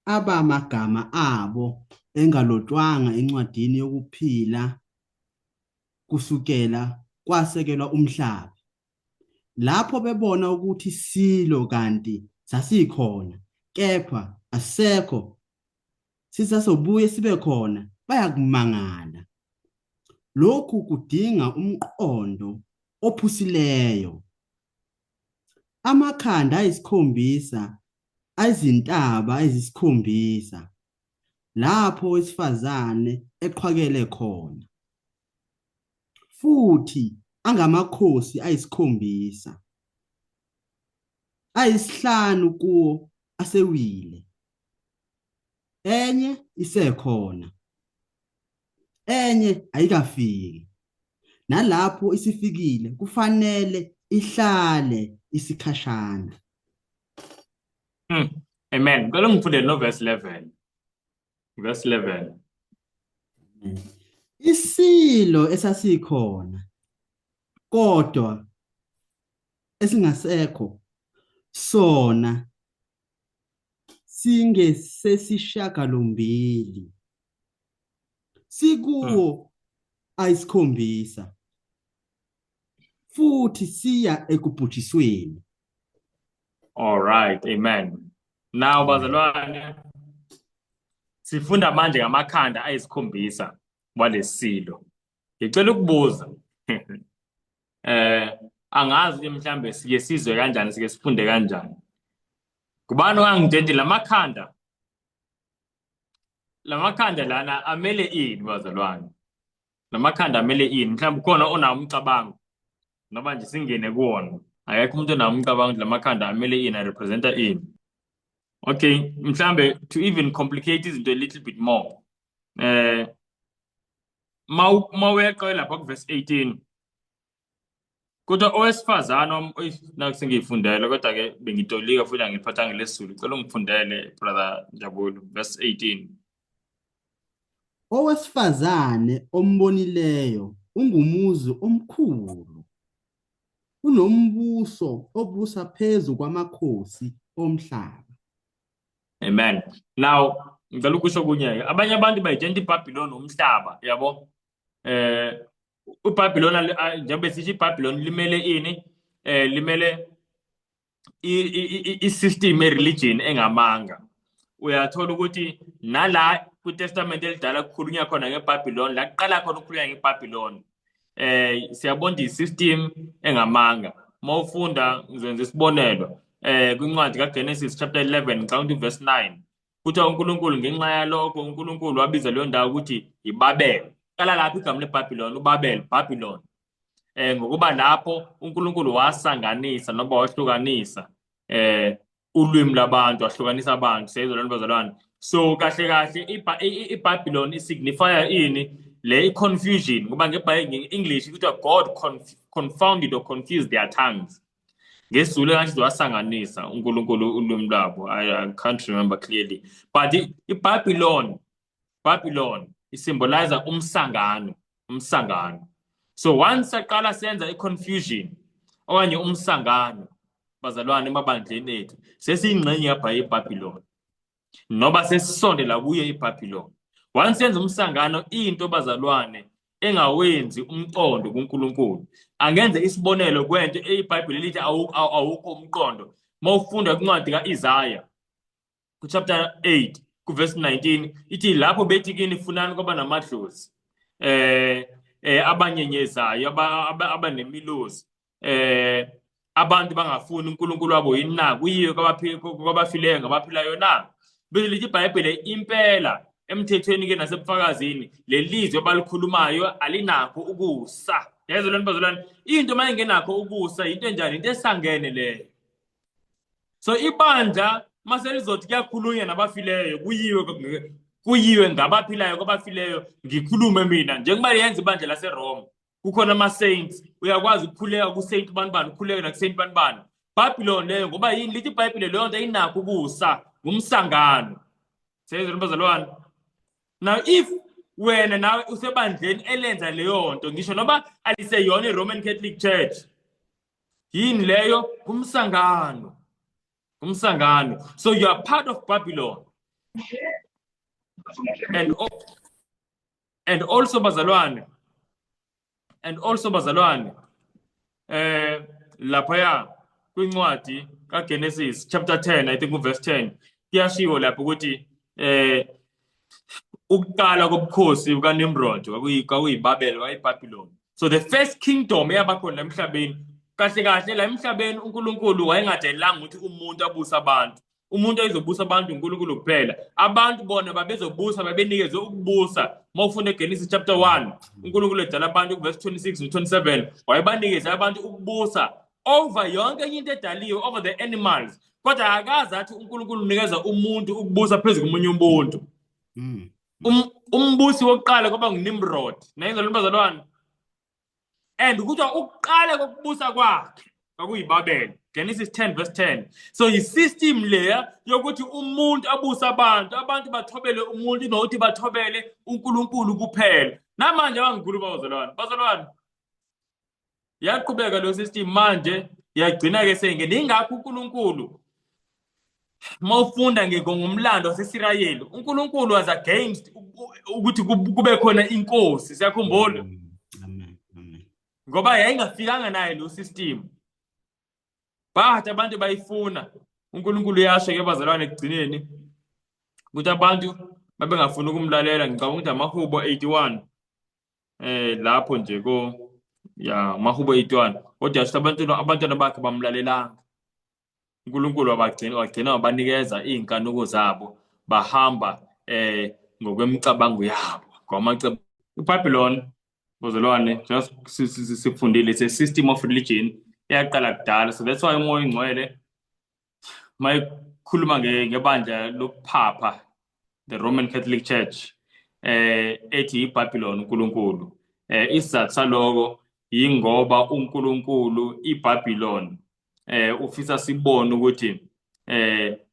abamagama abo engalotshwanga encwadini yokuphila kusukela kwasekelwa umhlaba, lapho bebona ukuthi silo kanti sasikhona kepha asisekho, sisasobuye sibe khona, bayakumangala. Lokhu kudinga umqondo ophusileyo. Amakhanda ayisikhombisa, ayizintaba ezisikhombisa, lapho owesifazane eqhwakele khona, futhi angamakhosi ayisikhombisa, ayisihlanu kuwo asewile. Enye isekhona, enye ayikafiki, nalapho isifikile kufanele ihlale isikhashana. Amen. Ngicela ngifundele no verse 11. Verse 11. Isilo esasikhona kodwa esingasekho, sona singesesishiyagalombili, sikuwo ayisikhombisa, futhi siya ekubhujisweni. All right, amen. Now bazalwane, sifunda manje ngamakhanda ayisikhombisa walesilo. Ngicela ukubuza angazi mhlambe sike sizwe kanjani, sike sifunde kanjani. Kubani ongangitshela lamakhanda lana amele ini bazalwane? Lamakhanda amele ini? Mhlawumbe khona onawo umcabango noma nje singene kuwona. Akekho umuntu onawo umcabango ukuthi lamakhanda amele ini, representa ini. Okay, mhlambe to even complicate izinto a little bit more, maweqe lapha ku verse 18, kodwa owesifazane nakusengiyifundele kodwa ke bengitolika futhi angiphathanga lesizulu cela ungifundele brother Jabulo verse 18. Owesifazane ombonileyo ungumuzi omkhulu, unombuso obusa phezu kwamakhosi omhlaba. Amen. Now ngicela ukusho kunye abanye abantu bayidenta iBabylon umhlaba yabo. uBabylon njengoba sithi iBabylon limele ini limele i-system religion engamanga. Uyathola ukuthi nala kuTestament elidala kukhulunywa khona ngeBabylon la kuqala khona ukukhulunywa ngeBabylon siyabona i-system engamanga. Mawufunda ngizenza isibonelo kwincwadi kaGenesis chapter 11 ngicela verse 9 kuthiwa uNkulunkulu ngenxa yalokho uNkulunkulu wabiza leyo ndawo ukuthi iBabel. Qala lapho igama leBabylon uBabel Babylon ngokuba lapho uNkulunkulu wasanganisa noma wahlukanisa ulwimi labantu wahlukanisa abantu seyizolwana bazalwane. So kahle kahle iBabylon isignifya ini le confusion ngoba nge-English kuthiwa God confounded or confused their tongues. ngesizulu engathi wasanganisa uNkulunkulu ulwimi lwabo. I can't remember clearly but iBabylon isymbolize umsangano. So once aqala senza i-confusion okanye umsangano bazalwane emabandleni ethu sesiyingxenye yapha iBabylon noba sesisondela kuye iBabylon. Once senza umsangano into bazalwane engawenzi umqondo kuNkulunkulu angenze isibonelo kwento iBhayibheli lithi awukho umqondo. Mawufunda kwincwadi kaIsaya chapter 8 verse 19 ithi lapho bethi kini funani kwaba namadlozi abanyenyezayo abanemilozi abantu bangafuni uNkulunkulu wabo yini na kuyiyo kwabafileyo ngabaphilayo na. Bese lithi iBhayibheli impela emthethweni ke nasebufakazini lelizwe abalikhulumayo alinakho ukusa. Yezolwana bazalwane into mayingenakho ukusa into enjani into esangene leyo. So ibandla maselizothi kuyakhulunywa nabafileyo kuyiwe ngabaphilayo kwabafileyo ngikhulume mina njengoba yenza ibandla laseRoma kukhona ama-saints uyakwazi ukukhuleka ku-saint banibani ukhuleke naku-saint banibani. Babylon leyo ngoba yini lithi iBhayibheli leyo nto ayinakho ukusa ngumsangano. Seyizolwana bazalwane. Now if wena nawe usebandleni elenza leyo nto ngisho noba aliseyona iRoman Catholic Church yini leyo kumsangano. So you are part of Babylon. And also bazalwane lapha kwincwadi kaGenesis chapter 10 I think verse 10 kuyashiwo lapho ukuthi ukuqala kobukhosi bukaNimrod kwakuyiBabel kwayiBabylon. So the first kingdom eyabakhona emhlabeni kahle kahle la emhlabeni uNkulunkulu wayengadelanga ukuthi umuntu abusa abantu. Umuntu ayizobusa abantu uNkulunkulu kuphela. Abantu bona babezobusa babenikezwe ukubusa. Mawufunda eGenesis chapter 1 uNkulunkulu edala abantu verse 26 no27 wayebanikeza abantu ukubusa over yonke into edaliwe over the animals. Kodwa akazi athi uNkulunkulu unikeza umuntu ukubusa phezu komunye umuntu. Umbusi wokuqala kwaba nguNimrod. Nayizolwana bazalwane. And kuthiwa ukuqala kokubusa kwakhe kwakuyiBabel. Genesis 10 verse 10. So i-system leya yokuthi umuntu abusa abantu bathobele umuntu nokuthi bathobele uNkulunkulu kuphela. Namanje abangikhuluma bazalwane. Yaqhubeka lo system manje yagcina ke sengene ingakho uNkulunkulu mawufunda ngomlando waseSirayeli uNkulunkulu was against ukuthi kube khona inkosi. Siyakhumbula ngoba yayingafikanga naye lo system but abantu bayifuna. uNkulunkulu yasho ke bazalwane ekugcineni ukuthi abantu babengafuni ukumlalela. Ngicabanga ukuthi amaHubo 81 lapho nje amaHubo 81 kodwa yasho abantwana bakhe bamlalelanga. uNkulunkulu wagcina wabanikeza izinkanuko zabo bahamba ngokwemicabango yabo kwamacebo. iBabylon bazalwane just sifundile it's a system of religion eyaqala kudala. So that's why uMoya Ingcwele mayikhuluma ngebandla lokuphapha the Roman Catholic Church ethi iBabylon uNkulunkulu isizathu saloko yingoba uNkulunkulu iBabylon ufisa sibone ukuthi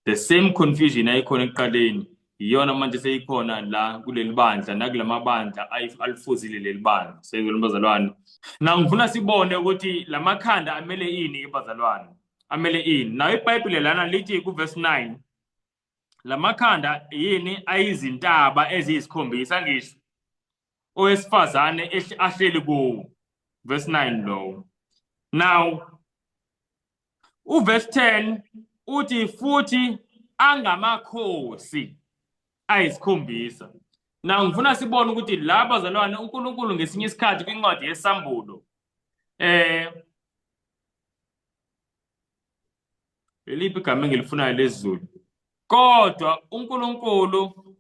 the same confusion ayikhona ekuqaleni iyona manje seyikhona la kuleli bandla nakulamabandla alifuzile leli bandla sezweni bazalwane. Na ngifuna sibone ukuthi lamakhanda amele ini bazalwane, amele ini. Na iBhayibheli lana lithi kuverse 9 lamakhanda yini ayizintaba eziyisikhombisa ngisho owesifazane ahleli kuwo, verse 9 lo. Now uverse 10 uthi futhi angamakhosi ayisikhombisa. Na ngifuna sibone ukuthi la bazalwane uNkulunkulu ngesinye isikhathi kwincwadi yesambulo eliphi igama engilifunayo lesiZulu, kodwa uNkulunkulu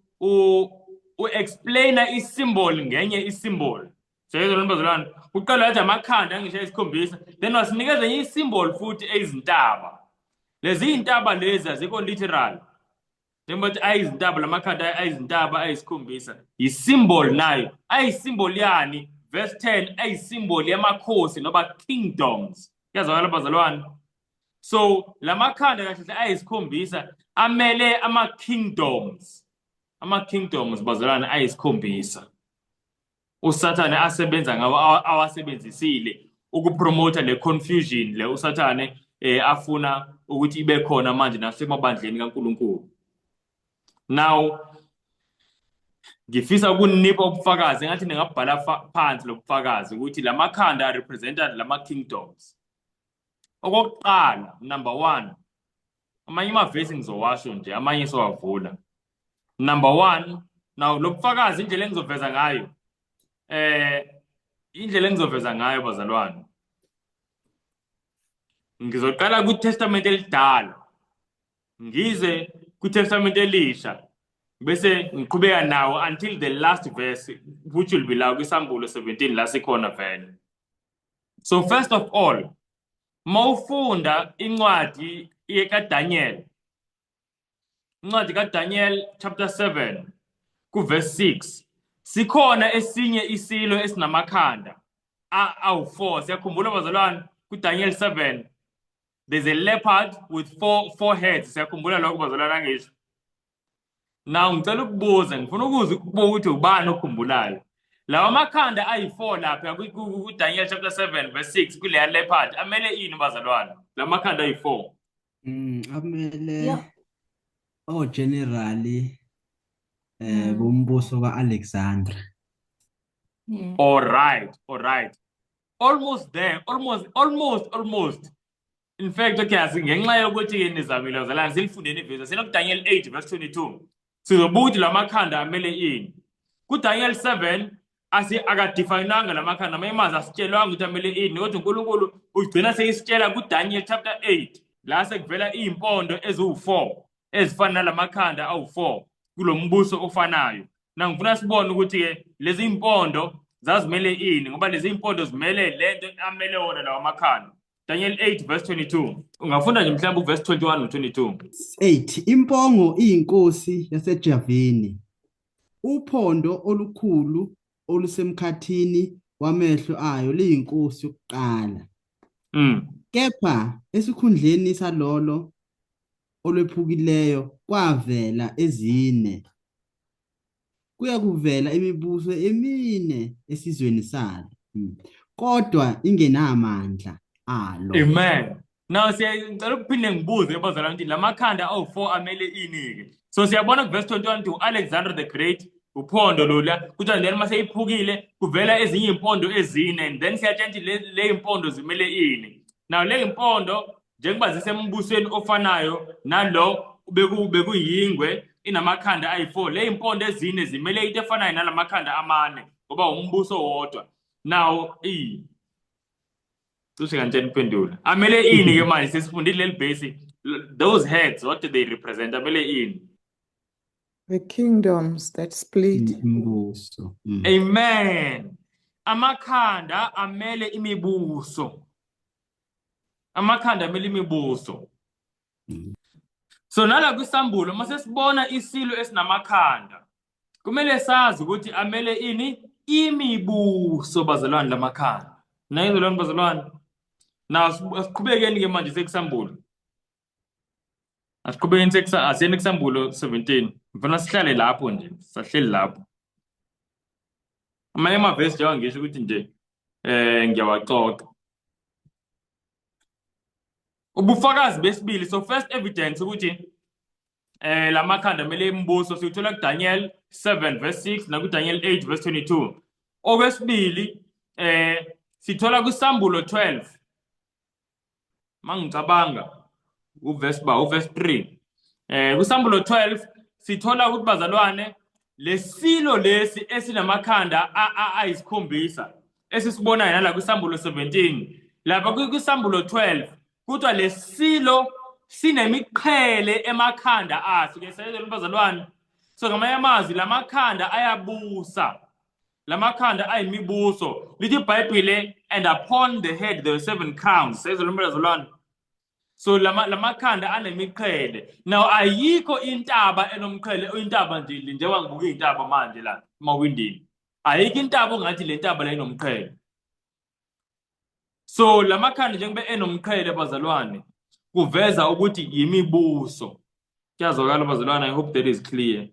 u-explaina isymbol ngenye isymbol. Sezweni bazalwane uqala yathi amakhanda angisho ayisikhombisa, then wasinikeza enye isymbol futhi ezintaba. Lezi intaba lezi azikho literal njengoba ayizintaba lamakhanda ayizintaba ayisikhombisa, yisymbol nayo. Ayisymbol yani verse 10 ayisymbol yamakhosi noba kingdoms. Yazwakala bazalwane. So lamakhanda kahle ayisikhombisa amele ama-kingdoms. Ama-kingdoms bazalwane ayisikhombisa. uSathane asebenza ngawo awasebenzisile ukupromota le confusion le uSathane afuna ukuthi ibe khona manje nasemabandleni kaNkulunkulu. Now ngifisa ukunipha ubufakazi ngathi ningabhala phansi lobufakazi ukuthi lamakhanda representa lama-kingdoms. Okokuqala, number 1, amanye amavesi ngizowasho nje, amanye sowavula. Number 1, now lobufakazi indlela engizoveza ngayo bazalwane, ngizoqala kuTestament elidala ngize kuTestament elisha bese ngiqhubeka nawo until the last verse which will be la kwisambulo 17 la sikhona vele. So first of all, mawufunda incwadi kaDaniel, incwadi kaDaniel chapter 7 kuverse 6, sikhona esinye isilo esinamakhanda awu-4. Siyakhumbula bazalwane kuDaniel 7 there's a leopard with four heads. Siyakhumbula lokho bazalwane angisho. Now ngicela ukubuza, ngifuna ukubuza ukuthi ubani okhumbulayo lawa makhanda ayi-4 lapha kuDaniel chapter 7 verse 6 kuleya leopard amele ini bazalwane? La makhanda ayi-4 amele generally bombuso ka-Alexander. All right. Almost there. Almost. In fact, okay, ngenxa yokuthi nizamile bazalwane silifundeni ivesi sinokuDaniel 8 verse 22. Sizobuthi la makhanda amele ini. KuDaniel 7 akadifinanga la makhanda, mayimazi asitshelwanga ukuthi amele ini, kodwa uNkulunkulu ugcina seyisitshela kuDaniel chapter 8 la sekuvela izimpondo eziwu4 ezifana nalamakhanda awu4 kulombuso ofanayo. Na ngifuna sibone ukuthi ke lezi impondo zazimele ini, ngoba lezi impondo zimele lento amele wona lawa makhanda. Daniel 8 verse 22. Ungafunda nje mhlawumbe verse 21 no 22. 8 Impongo iyinkosi yaseJavini, uphondo olukhulu olusemkhathini wamehlo ayo liyinkosi yokuqala. Kepha esikhundleni salolo olwephukileyo kwavela ezine, kuya kuvela imibuso emine esizweni salo, kodwa ingenamandla alo. Amen. Now ngicela ukuphinde ngibuze bazalwane ukuthi lamakhanda awu4 amele ini ke? So siyabona kuverse 21 to Alexander the Great uphondo lola kuthi then mase iphukile kuvela ezinye impondo ezine, and then siyatshentsha le impondo zimele ini. Now le impondo njengoba zisembusweni ofanayo nalo bekuyingwe inamakhanda ayi4, le impondo ezine zimele into efanayo nalamakhanda amane ngoba umbuso wodwa. Now kanjani uphendula amele ini ke manje sesifundile leli basic, those heads what do they represent? Amele ini? The kingdoms that split. Umbuso. Amen. Amakhanda amele imibuso. Amakhanda amele imibuso. So nala kwisambulo mase sibona isilo esinamakhanda, kumele sazi ukuthi amele ini? Imibuso bazalwane lamakhanda. nayizolwane bazalwane. Now asiqhubekeni ke manje sekusambulo. Asiqhubekeni asiyeni kusambulo 17. Mfana sihlale lapho nje, sahleli lapho. Amanye amavesi njengoba ngisho ukuthi nje ngiyawaxoxa. Ubufakazi besibili, so first evidence ukuthi lamakhanda mele embuso sithola kuDaniel 7 verse 6 nakuDaniel 8 verse 22. Okwesibili sithola kuSambulo 12 mangicabanga uverse 3. KuSambulo 12 sithola ukuthi bazalwane lesilo lesi esinamakhanda ayisikhombisa esisibonayo nala kuSambulo 17 lapha kuSambulo 12 kuthiwa lesilo sinemiqhele emakhanda aso ke sayezela bazalwane. So ngamanye amazwi lamakhanda ayabusa, lamakhanda ayimibuso. Lithi iBhayibheli and upon the head there were 7 crowns, sayezela bazalwane. So lamakhanda anemiqhele. Now ayikho intaba enomqhele, intaba nje njengoba ngibuka intaba manje la emawindini. Ayikho intaba ongathi le ntaba la inomqhele. So lamakhanda njengoba enomqhele bazalwane kuveza ukuthi yimibuso. Kuyazwakala bazalwane, I hope that is clear.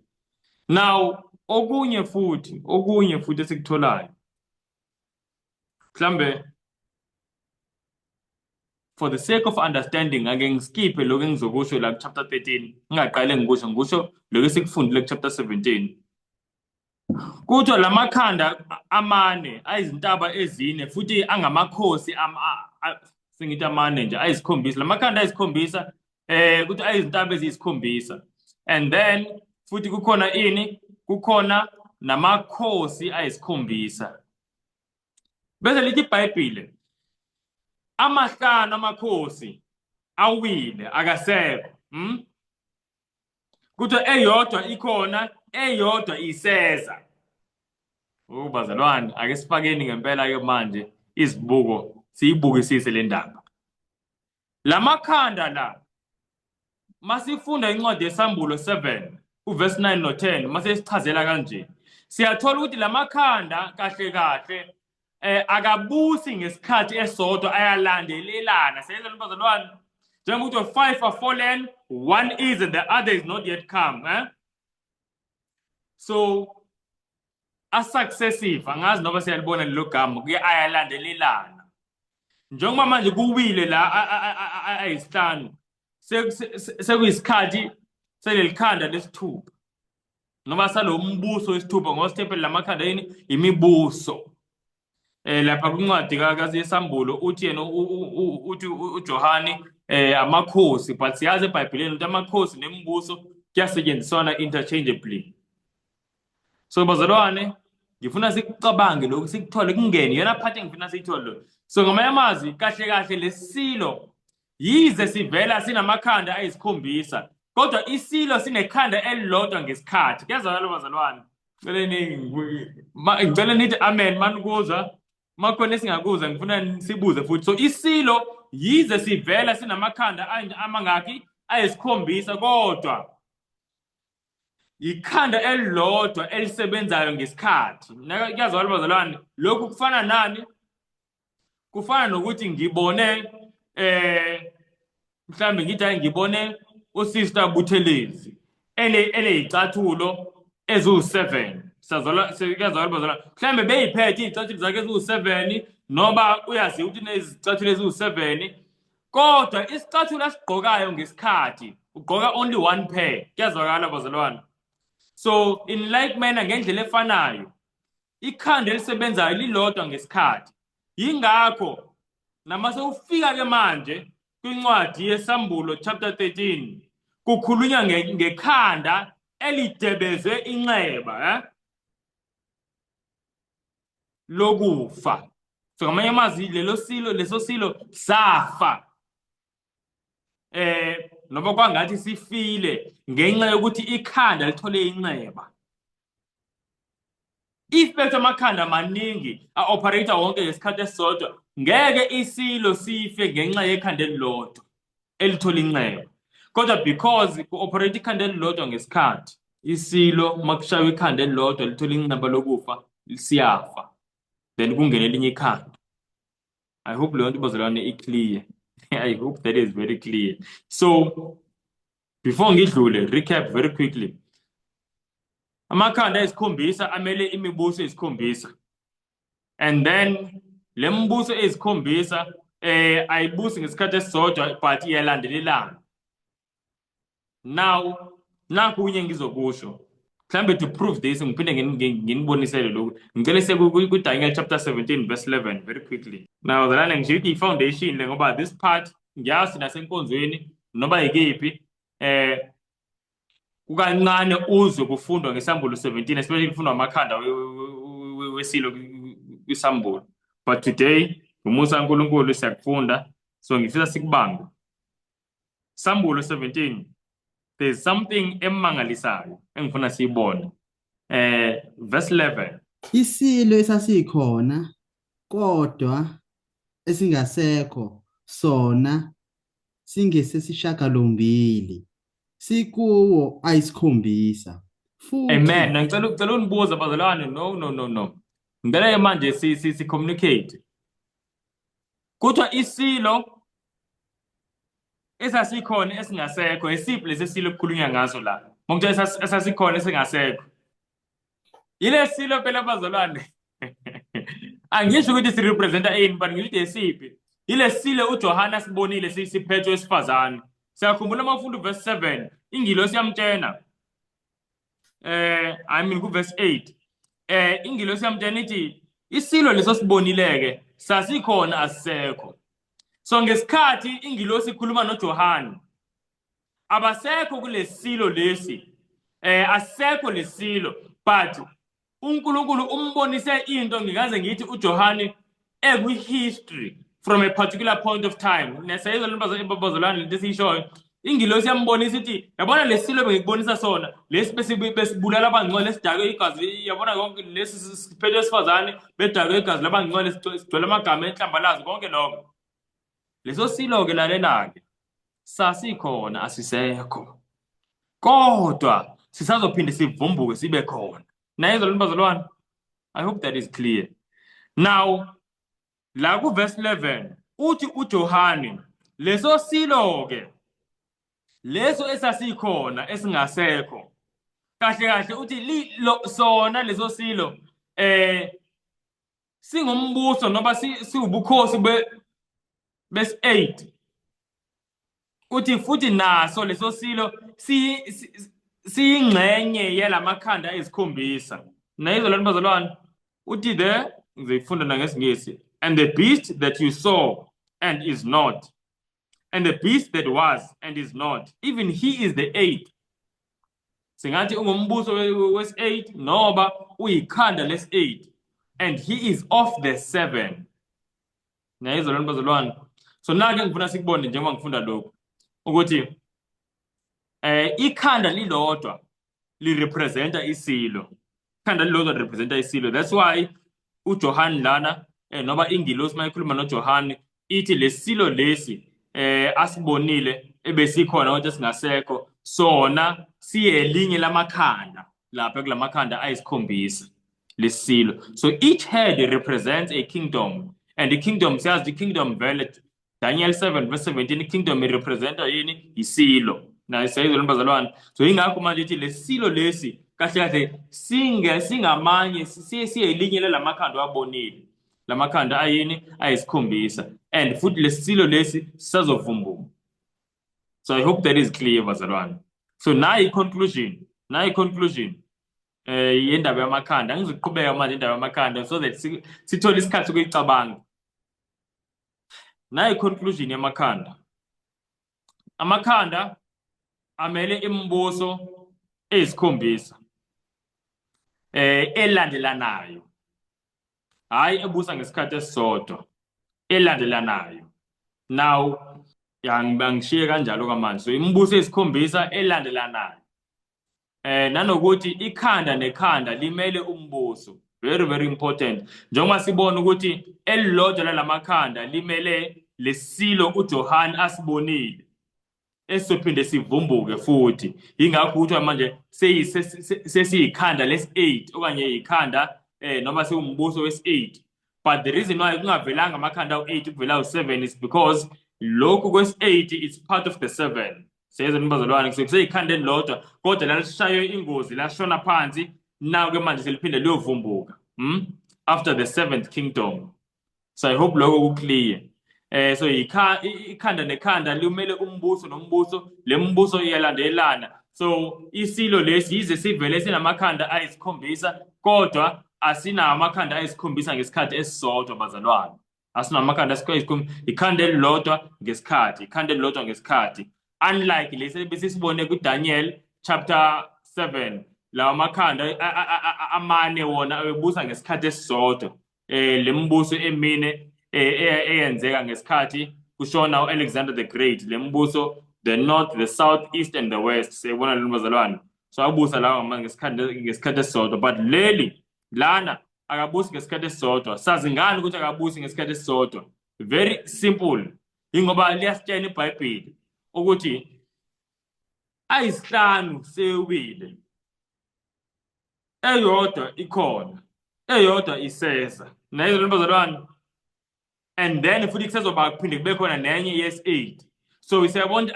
Now okunye futhi esikutholaayo mhlambe for the sake of understanding ake ngiskiphe lokho engizokusho la chapter 13 ngingaqale ngikusho lokho esikufundile chapter 17. Kuthiwa lamakhanda amane ayizintaba ezine futhi angamakhosi singithi amane nje ayisikhombisa. Lamakhanda ayisikhombisa kuthi ayizintaba eziyisikhombisa. And then futhi kukhona namakhosi ayisikhombisa. Bese lithi iBhayibheli amahlanu amakhosi awile akasekho. Kuthiwa eyodwa ikhona, eyodwa iseza. Bazalwane ake sifakeni ngempela ke manje izibuko siyibukisise le ndaba. Lamakhanda la masifunda incwadi yeSambulo 7 uverse 9 no 10 mase sichazela kanje siyathola ukuthi lamakhanda kahle akabusi ngesikhathi esodwa ayalandelelana. Sayenzela bazalwane njengokuthi 5 are fallen, 1 is and the other is not yet come. So successive angazi noma siyalibona lelo gama kuye ayalandelelana. Njengoba manje kuwile la ayisihlanu sekuyisikhathi selelikhanda lesithupha noma salo mbuso wesithupha ngoba sithempele lamakhanda yini imibuso. Lapha kwincwadi kaSambulo uthi yena uthi uJohani amakhosi, but siyazi eBhayibhelini ukuthi amakhosi nemibuso kuyasetshenziswana interchangeably. So bazalwane ngifuna sikucabange lokho sikuthole kungene yona part engifuna siyithole lo. So ngamanye amazwi kahle lesilo yize sivela sinamakhanda ayisikhombisa kodwa isilo sinekhanda elilodwa ngesikhathi. Kuyazwakala bazalwane. Ngicela nithi amen manikuzwa. Makhona esingakuza ngifuna sibuze futhi. So isilo yize sivela sinamakhanda amangaki ayisikhombisa kodwa ikhanda elilodwa elisebenzayo ngesikhathi. Kuyazwakala bazalwane. Lokhu kufana nani? Kufana nokuthi ngibone mhlambe ngithi ngibone uSister Buthelezi eneyicathulo ezu7. Kuyazwakala bazalwane. Mhlambe beyiphethe izicathulo zakhe ezu7 noma uyazi ukuthi nezicathulo ezu7 kodwa isicathulo asigqokayo ngesikhathi ugqoka only 1 pair. Kuyazwakala bazalwane. So in like manner ngendlela efanayo ikhanda elisebenzayo lilodwa ngesikhathi. Yingakho namase ufika ke manje kwincwadi yeSambulo chapter 13 kukhulunywa ngekhanda elidebeze inxeba lokufa. So ngamanye amazwi leso silo safa noma kwangathi sifile ngenxa yokuthi ikhanda lithole inxeba. If bethu amakhanda maningi a-operator wonke ngesikhathi esisodwa ngeke isilo sife ngenxa yekhanda elilodwa elithola inxeba. Kodwa because ku-operate ikhanda elilodwa ngesikhathi isilo makushaya ikhanda elilodwa lithola inxeba lokufa siyafa, then kungene elinye ikhanda. I hope leyo nto bazalwane i-clear. I hope that is very clear. So before ngidlule recap very quickly. Amakhanda esikhombisa amele imibuso esikhombisa. And then le mbuso esikhombisa ayibusi ngesikhathi esisodwa but iyalandelelana. Now nakunye ngizokusho. Mhlambe to prove this ngiphinde nginibonisele lokho. Ngicela siye ku-Daniel chapter 17 verse 11 very quickly. Now zalana ngisho i-foundation le ngoba this part ngiyazi nasenkonzweni noba yikephi kukancane uzwe kufundwa ngesambulo 17 especially kufundwa amakhanda wesilo kwisambulo. But today umusa kaNkulunkulu siyakufunda so ngifisa sikubambe. Sambulo 17 there's something emangalisayo engifuna siyibone. Verse 11. Isilo esasikhona kodwa esingasekho sona singesesishiyagalombili sikuwo ayisikhombisa futhi Amen. Ngicela unibuza bazalwane. No. Ngicela manje si communicate. Kuthiwa isilo esasikhona esingasekho esiphi lesisilo kukhulunywa ngaso la. Ngokuthiwa esasikhona esingasekho. Ile silo phela bazalwane. Angisho ukuthi si representa ini but ngithi esiphi. Ile silo uJohana sibonile siphethwe esifazane. Siyakhumbula mafundo verse 7 ingilosi yamtshena. I mean ku verse 8. Ingilosi yamtshena ithi isilo leso sibonileke sasikhona asisekho. So ngesikhathi ingilosi ikhuluma noJohana abasekho kulesilo lesi. Asekho lesilo but uNkulunkulu umbonise into ngikaze ngithi uJohana ekwi-history from a particular point of time. Nesayizwa lembazalwane lesishoyo ingilosi yambonisa ithi yabona lesilo bengikubonisa sona lesi besibulala abangcwele lesidakwe igazi yabona konke lesi siphethe esifazane bedakwe igazi labangcwele sigcwele amagama enhlambalazo konke lokho. Leso silo ke lalela-ke sasikhona asisekho kodwa sisazophinde sivumbuke sibe khona. Nayizwa lembazalwane. I hope that is clear. Now la ku verse 11 uthi uJohane leso silo ke leso esasikhona esingasekho kahle uthi sona leso silo singumbuso noba siubukhosi bes 8 uthi futhi naso leso silo siyingxenye yalamakhanda esikhombisa. Nayizwa lembazalwane uthi there ngizifunda nangesingisi. And the beast that you saw and is not, and the beast that was and is not, even he is the 8th. Singathi ungumbuso wes 8 noba uyikhanda les 8 and he is of the 7. Nayizwa lembazalwane. So nake ngifuna sikubone njengoba ngifunda lokho ukuthi ikhanda lilodwa li representa isilo. Ikhanda lilodwa representa isilo. That's why uJohane lana noba ingilosi mayikhuluma noJohane ithi lesilo lesi asibonile ebesikhona kodwa singasekho sona siyelinye lamakhanda lapha kulamakhanda ayisikhombisa lesilo. So each head represents a kingdom and the kingdom says the kingdom vele Daniel 7 verse 17 kingdom representa yini isilo. Na isayizwa lembazalwane. So ingakho manje ithi lesilo lesi kahle singamanye siyelinye lamakhanda wabonile. Lamakhanda ayini ayisikhombisa and futhi lesilo lesi sisazovumbuka. So I hope that is clear bazalwane. So nayi conclusion yendaba yamakhanda ngizoqhubeka manje indaba yamakhanda so that sithole isikhathi ukuyicabanga. Nayi conclusion yamakhanda. Amakhanda amele imbuso esikhombisa elandelanayo. Hayi ebusa ngesikhathi esisodwa elandelanayo. Now yangishiye kanjalo kamanje. So imibuso esikhombisa elandelanayo. Nanokuthi ikhanda nekhanda limele umbuso. Very very important. Njengoba sibona ukuthi elilodwa lamakhanda limele lesilo uJohane asibonile. Esiphinde sivumbuke futhi. Ingakho ukuthi manje sesiyikhanda les 8 okanye ikhanda noma siwumbuso wes 8 But the reason why kungavelanga amakhanda awu-8 kuvela awu-7 is because lokhu kwesi-8 is part of the 7. Siyezwa nibazalwane, kuseyikhanda elilodwa kodwa lalishaywe ingozi lashona phansi, now-ke manje seliphinde liyovumbuka after the 7th kingdom. So I hope lokho ku-clear. So ikhanda nekhanda limele umbuso nombuso, le mbuso iyalandelana. So isilo lesi yize sivele sinamakhanda ayisikhombisa kodwa asinamakhanda ayisikhombisa ngesikhathi esisodwa bazalwane. Asinamakhanda ayisikhombisa ikhanda elilodwa ngesikhathi, ikhanda elilodwa ngesikhathi. Unlike lesi besisibone kuDaniel chapter 7, lawa makhanda amane wona abebusa ngesikhathi esisodwa. Le mbuso emine eyenzeka ngesikhathi kushona uAlexander the Great, le mbuso the north, the south, east and the west. Siyabona lo bazalwane. So abusa lawa ngesikhathi esisodwa, but leli lana akabusi ngesikhathi esisodwa. Sazi ngani ukuthi akabusi ngesikhathi esisodwa? Very simple. Ingoba liyasitshela iBhayibheli ukuthi ayisihlanu sewile, eyodwa ikhona, eyodwa iseza. Nayizwa bazalwane. And then futhi kusezoba kuphinde kube khona nenye yes8. So siyabona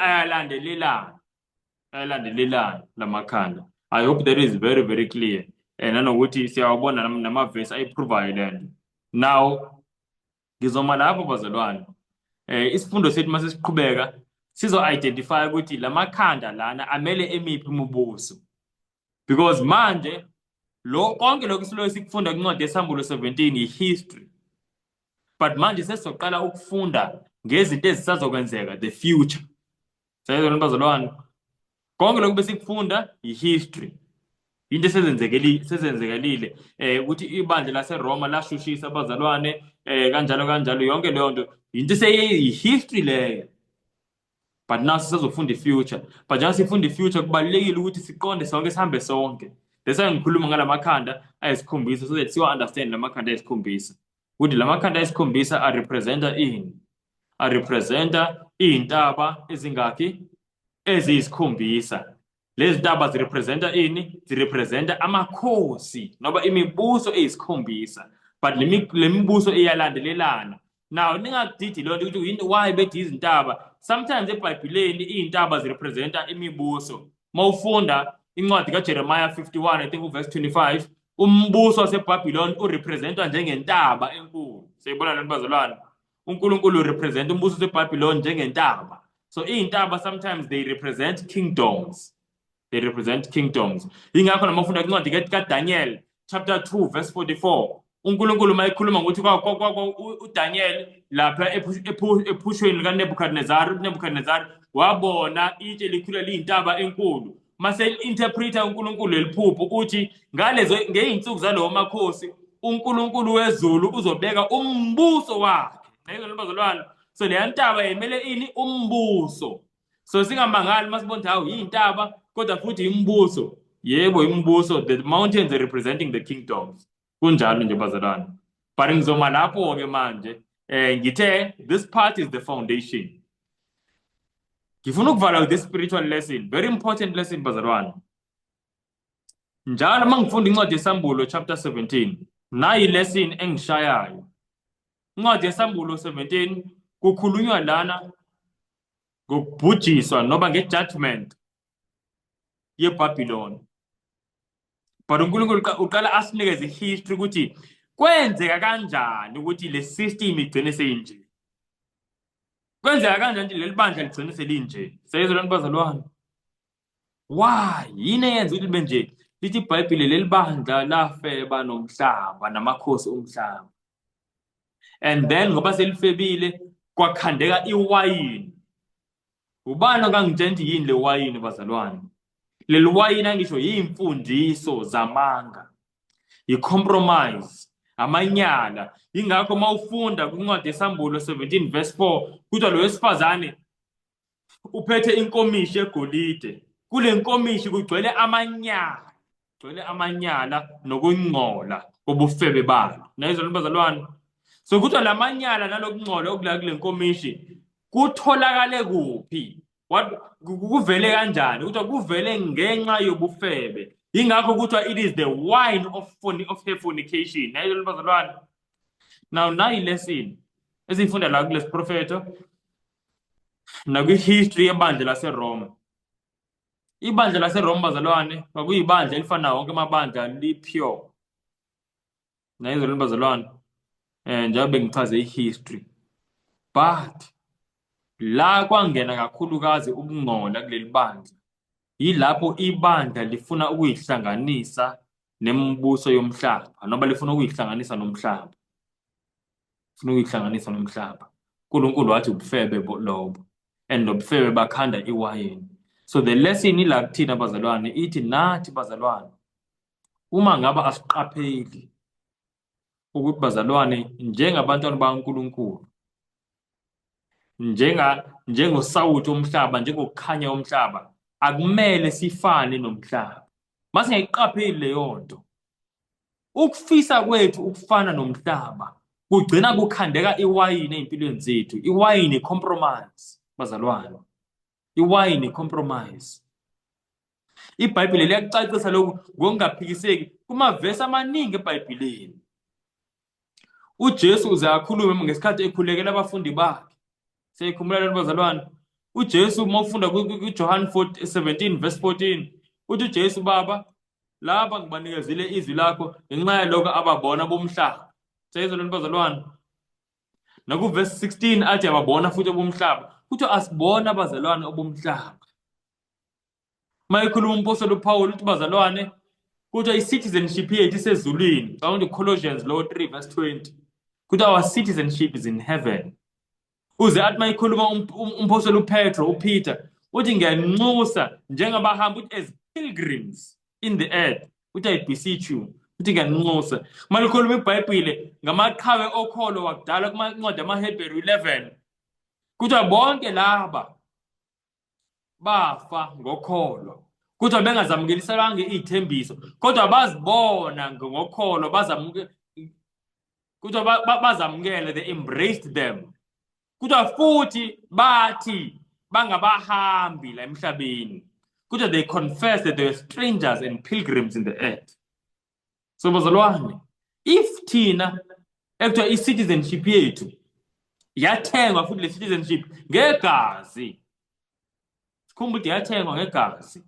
ayalandelelana lamakhanda. I hope that is very very clear. And nanokuthi siyawabona namavesi ayiprovayo lento. Now ngizoma lapho bazalwane. Isifundo sethu mase siqhubeka sizo identify ukuthi lamakhanda lana amele emiphi imibuso. Because manje konke lokho silo sikufunda kwincwadi yesambulo 17 i-history. But manje sesizoqala ukufunda ngezinto ezisazokwenzeka, the future. Sayezwa nibazalwane. Konke lokho besikufunda i-history. Into sezenzekelile ukuthi ibandla laseRoma lashushisa abazalwane kanjalo yonke leyo nto into seyi-history leyo. But now sisazofunda i-future. But njengoba sifunda i-future kubalulekile ukuthi siqonde sonke sihambe sonke. That's why ngikhuluma ngalamakhanda ayisikhombisa so that siwa understand lamakhanda ayisikhombisa. Ukuthi lamakhanda ayisikhombisa arepresenta ini? Arepresenta iy'ntaba ezingakhi? Eziyisikhombisa. Lezi ntaba zirepresenta ini? Zirepresenta amakhosi noba imibuso eyisikhombisa. But le mibuso iyalandelelana. Now ningakudidi lonto ukuthi why bethi izintaba? Sometimes eBhayibhelini iy'ntaba zirepresenta imibuso. Mawufunda incwadi kaJeremiah 51 I think verse 25, umbuso waseBhabhiloni urepresentwa njengentaba enkulu. Siyibona lo bazalwane. uNkulunkulu urepresenta umbuso waseBhabhiloni njengentaba. So iy'ntaba sometimes they represent kingdoms. They represent kingdoms. Ingakho namafunda kwincwadi kaDaniel chapter 2 verse 44. uNkulunkulu mayikhuluma ngokuthi uDaniel lapha ephushweni likaNebukadnezar wabona itshe likhulu liyintaba enkulu. Mase interpreta uNkulunkulu leliphupho uthi ngey'nsuku zalowo makhosi uNkulunkulu wezulu uzobeka umbuso wakhe. Nayizwa bazalwane. So le ntaba yemele ini? Umbuso. So singamangali masibona hawu yintaba kodwa futhi imbuso. Yebo imbuso. The mountains are representing the kingdoms. Kunjalo nje bazalwane. But ngizoma lapho ke manje ngithe this part is the foundation. Ngifuna ukuvala with this spiritual lesson, very important lesson bazalwane. Njalo mangifunda incwadi yesambulo chapter 17, nayi lesson engishayayo. Incwadi yesambulo 17 kukhulunywa lana ngokubhujiswa noba ngejudgment yeBhabhiloni. But uNkulunkulu uqala asinikeze history ukuthi kwenzeka kanjani ukuthi le system igcine seyinje. Kwenzeka kanjani leli bandla ligcine selinje. Seyizwa lana bazalwane. Why? Yini eyenza ukuthi libe nje? Lithi iBhayibheli leli bandla lafeba nomhlaba namakhosi omhlaba. And then ngoba selifebile kwakhandeka iwayini. Ubani ongangitshela yini le wayini bazalwane? Leli wayini angisho yimfundiso zamanga. I-compromise, amanyala. Ingakho mawufunda kwincwadi yesambulo 17 verse 4 kuthiwa lo wesifazane uphethe inkomishi egolide. Kule nkomishi kugcwele amanyala nokungcola kobufebe balo. Nayizwa bazalwane. So kuthiwa lamanyala nalokungcola okula kule nkomishi kutholakale kuphi? Kuvele kanjani? Kuthiwa kuvele ngenxa yobufebe. Ingakho kuthiwa it is the wine of her fornication. Nayizwa bazalwane. Now nayi lesson esiyifunda la kulesi prophetho nakwi-history yebandla laseRoma. Ibandla laseRoma bazalwane kwakuyibandla elifana nawo wonke amabandla li-pure. Nayizolo bazalwane njengoba ngichaze i-history. But la kwangena kakhulukazi ukungcola kuleli bandla. Yilapho ibandla lifuna ukuyihlanganisa nemibuso yomhlaba noma lifuna ukuyihlanganisa nomhlaba. Lifuna ukuyihlanganisa nomhlaba. uNkulunkulu wathi ubufebe lobo and lobufebe bakhanda iwayini. So the lesson ila kuthina bazalwane ithi nathi bazalwane uma ngaba asiqapheli ukuthi bazalwane njengabantwana bakaNkulunkulu njengosawuthi omhlaba njengokukhanya omhlaba akumele sifane nomhlaba. Masingayiqapheli leyo nto ukufisa kwethu ukufana nomhlaba kugcina kukhandeka iwayini empilweni zethu. Iwayini compromise bazalwane. Iwayini compromise. iBhayibheli liyakucacisa lokhu ngokungaphikiseki kumavesi amaningi eBhayibhelini. uJesu uze akhulume ngesikhathi ekhulekela abafundi bakhe. Siyakhumbula lento bazalwane. uJesu mawufunda kuJohn 17 verse 14 uthi uJesu baba laba ngibanikezile izwi lakho ngenxa yaloko ababona bomhlaba. Siyizwa lento bazalwane. Nakuverse 16 athi ababona futhi bomhlaba. Kuthi asibona abazalwane obomhlaba. Mayikhuluma umpostoli uPaul uthi bazalwane kuthi i-citizenship yethu isezulwini. Awundi Colossians 3 verse 20. Kuthi our citizenship is in heaven. Uze athi mayikhuluma umpostoli uPetro uPeter uthi ngiyanxusa njengabahamba uthi as pilgrims in the earth. Uthi I beseech you. Uthi ngiyanxusa. Mayikhuluma iBhayibheli ngamaqhawe okholo wakudala kumancwadi amaHebheru 11. Kuthi bonke laba bafa ngokholo. Kuthi bengazamukeliselanga izithembiso kodwa bazibona ngokholo bazamukele they embraced them. Kuthi futhi bathi bangabahambi la emhlabeni. Kuthi they confessed that they were strangers and pilgrims in the earth. So bazalwane if thina ekuthiwa i-citizenship yethu yathengwa futhi le citizenship ngegazi. Sikhumbule ukuthi yathengwa ngegazi.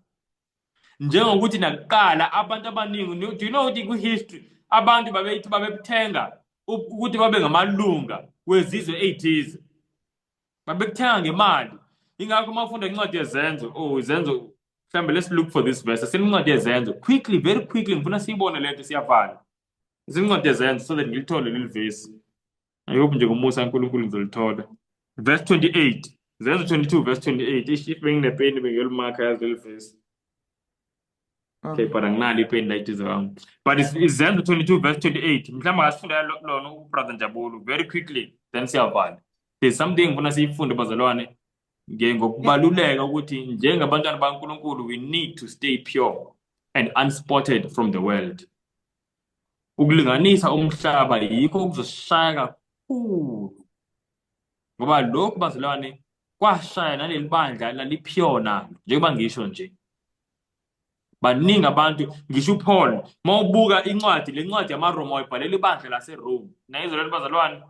Njengokuthi nakuqala abantu abaningi do you know ukuthi ku-history abantu babethenga ukuthi babe ngamalunga wezizwe ey'thize. Babekuthenga ngemali. Ingakho mawufunda incwadi yezenzo izenzo mhlambe let's look for this verse. Asincwadi yezenzo quickly very quickly ngifuna siyibone lento siyavala. Isincwadi yezenzo so that ngilithole leli verse. I hope nje ngomusa kaNkulunkulu ngizolithola. Verse 28. Zenzo 22 verse 28. If benginepeni bengelumarka yazi leli verse. Okay, but anginalo ipeni la itize wami. But it's Zenzo 22 verse 28. Mhlawumbe asifunda lona ubrother Njabulu very quickly then siyavala. There's something ngifuna siyifunde bazalwane ngokubaluleka ukuthi njengabantwana bakaNkulunkulu we need to stay pure and unspotted from the world. Ukulinganisa umhlaba yikho okuzosishaya kakhulu. Ngoba lokho bazalwane kwashaya naleli bandla lalipure nalo njengoba ngisho nje. Baningi abantu ngisho uPaul mawubuka incwadi le ncwadi yamaRoma wayibhalela ibandla laseRome. Nayizolo leli bazalwane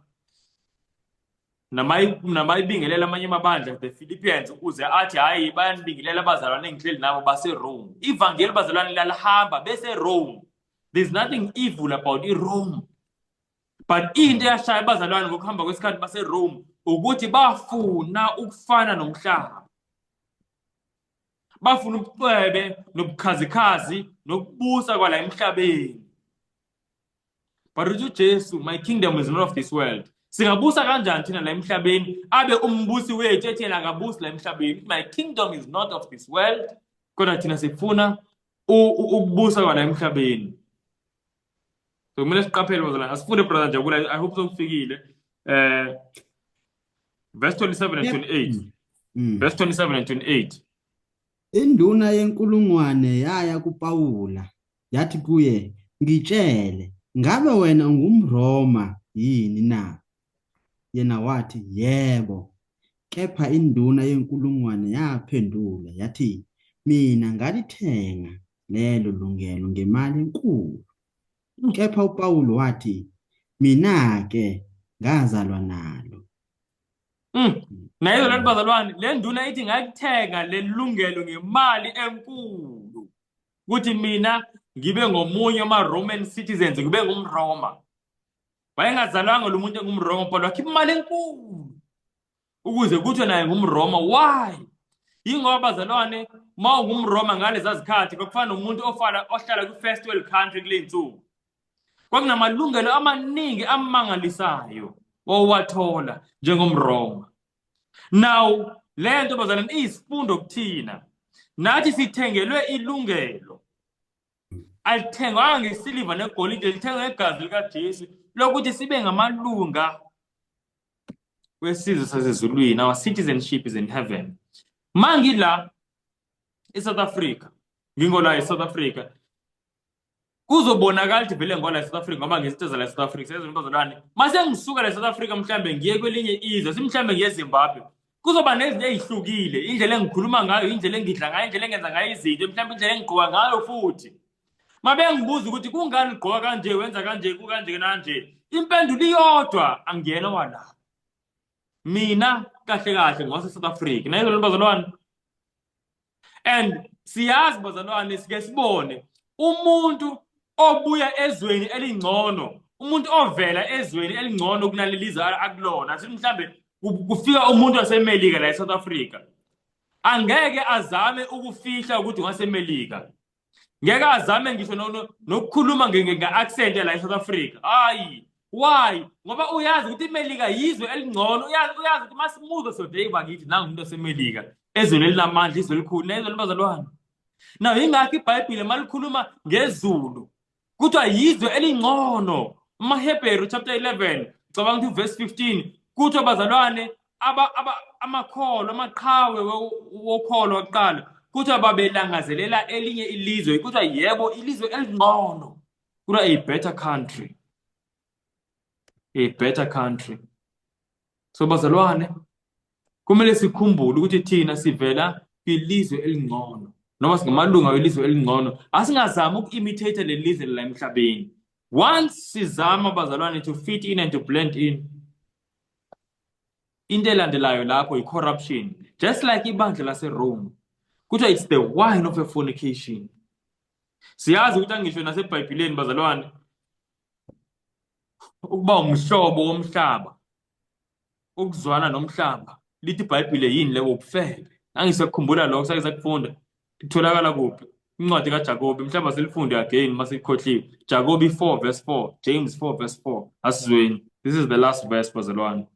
namayibingelela amanye amabandla the Philippians ukuze athi hayi bayanibingelela abazalwane engihleli nabo baseRome. Ivangeli bazalwane lalihamba beseRome. There's nothing evil about iRome. But into yashaya abazalwane ngokuhamba kwesikhathi baseRome ukuthi bafuna ukufana nomhlaba. Bafuna ubucwebe nobukhazikhazi nokubusa kwala emhlabeni. But uJesu my kingdom is not of this world. Singabusa kanjani thina la emhlabeni abe umbusi wethu ethi yena akabusi la emhlabeni. My kingdom is not of this world. Kodwa thina sifuna ukubusa kwala emhlabeni. So kumele siqaphele bazalwane asifunde brother Njabula I hope sokufikile. Verse 27 and 28. Verse 27 and 28. Induna yenkulungwane yaya kuPawula yathi kuye ngitshele ngabe wena ungumRoma yini na? Yena wathi yebo. Kepha induna yenkulungwane yaphendula yathi mina ngalithenga lelo lungelo ngemali enkulu. Kepha uPawulu wathi mina-ke ngazalwa nalo. Nayizo lento bazalwane, le nduna ithi ngalithenga lelungelo ngemali enkulu ukuthi mina ngibe ngomunye wama-Roman citizens, ngibe ngumRoma. Wayengazalwanga lo muntu engumRoma, but wakhipha imali enkulu ukuze kuthiwe naye ngumRoma. Why? Yingoba bazalwane, ma ungumRoma ngaleza zikhathi kwakufana nomuntu ohlala kwi-first world country kule nsuku. Kwakunamalungelo amaningi amangalisayo wawathola njengomRoma. Now le nto bazalwane iyisifundo kuthina. Nathi sithengelwe ilungelo. Alithengwanga ngesiliva negolide, lithengwe ngegazi likaJesu lokuthi sibe ngamalunga wesizwe sasezulwini. Our citizenship is in heaven. Mangila eSouth Africa, ngingola eSouth Africa, kuzobonakala ukuthi vele ngola eSouth Africa ngoba ngezinto zala eSouth Africa sezo bazalwane. Mase ngisuka la eSouth Africa mhlambe ngiye kwelinye izwe, simhlambe ngiye eZimbabwe, kuzoba nezinto ezihlukile, indlela engikhuluma ngayo, indlela engidla ngayo, indlela engenza ngayo izinto, mhlambe indlela engigqoka ngayo futhi. Mabengibuza ukuthi kungani ugqoka kanje, wenza kanje, kukanje kanje, impendulo iyodwa, angiyena wala. Mina kahle kahle ngose South Africa. Nayizo lento bazalwane. And siyazi bazalwane, sike sibone umuntu obuya ezweni elingcono, umuntu ovela ezweni elingcono kunalelizwe akulona. Asithi mhlambe kufika umuntu waseMelika la eSouth Africa, angeke azame ukufihla ukuthi waseMelika. Ngeke azame ngisho nokukhuluma nge-accent la eSouth Africa. Hayi. Why? Ngoba uyazi ukuthi iMelika yizwe elingcono. Uyazi ukuthi masimuzo soday bakithi nanga umuntu waseMelika, ezweni elinamandla, izwe elikhulu. Nayizo libazalwane. Now ingakho iBhayibheli malikhuluma ngezulu kuthiwa yizwe elingcono. AmaHebheru chapter 11 cabanga ukuthi verse 15 kuthiwa bazalwane amakholo, amaqhawe wokholo waqala kuthiwa babelangazelela elinye ilizwe, kuthiwa yebo ilizwe elingcono, kuthiwa a better country, a better country. So bazalwane, kumele sikhumbule ukuthi thina sivela kwilizwe elingcono, noma singamalunga welizwe elingcono. Asingazama uku-imitate le lizwe la emhlabeni. Once sizama bazalwane to fit in and to blend in, into elandelayo lapho i-corruption, just like ibandla laseRome kuthiwa it's the wine of a fornication. Siyazi ukuthi angisho naseBhayibhelini bazalwane, ukuba umhlobo womhlaba, ukuzwana nomhlaba, lithi iBhayibheli yini lewo ubufebe. Angisekukhumbula lokho sake sakufunda. Litholakala kuphi? Incwadi kaJakobe, mhlawumbe selifunde again masikhohliwe. Jacob 4 verse 4, James 4 verse 4. Asizweni. This is the last verse bazalwane.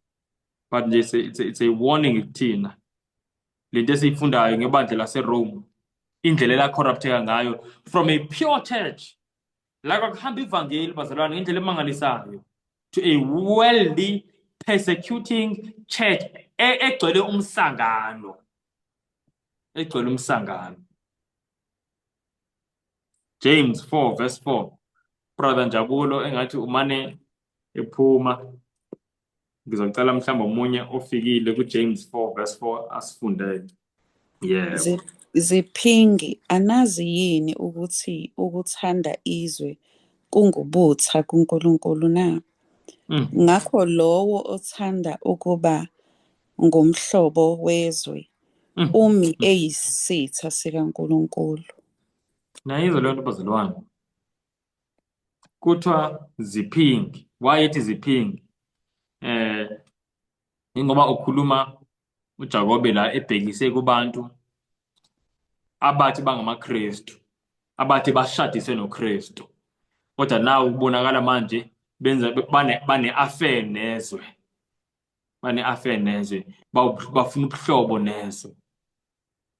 But nje it's a warning kuthina. Lento esiyifundayo ngebandla laseRome, indlela la corrupteka ngayo from a pure church la kwakuhamba ivangeli bazalwane ngendlela emangalisayo to a worldly persecuting church egcwele umsangano, egcwele umsangano. James 4 verse 4. Brother Njabulo engathi umane ephuma, ngizocela mhlawumbe omunye ofikile kuJames 4 verse 4 asifundele. Yeah. Ziphingi, anazi yini ukuthi ukuthanda izwe kungubutha kuNkulunkulu na? Ngakho lowo othanda ukuba ngumhlobo wezwe umi eyisitha sikaNkulunkulu. Nayizo lento bazalwane. Kuthiwa ziphingi. Why ethi ziphingi? Ingoba ukhuluma uJakobe la ebhekise kubantu abathi bangamaKristu, abathi bashadiswe noKristu, kodwa nawo ubonakala manje benza bane-affair nezwe, bane-affair nezwe, bafuna ubuhlobo nezwe.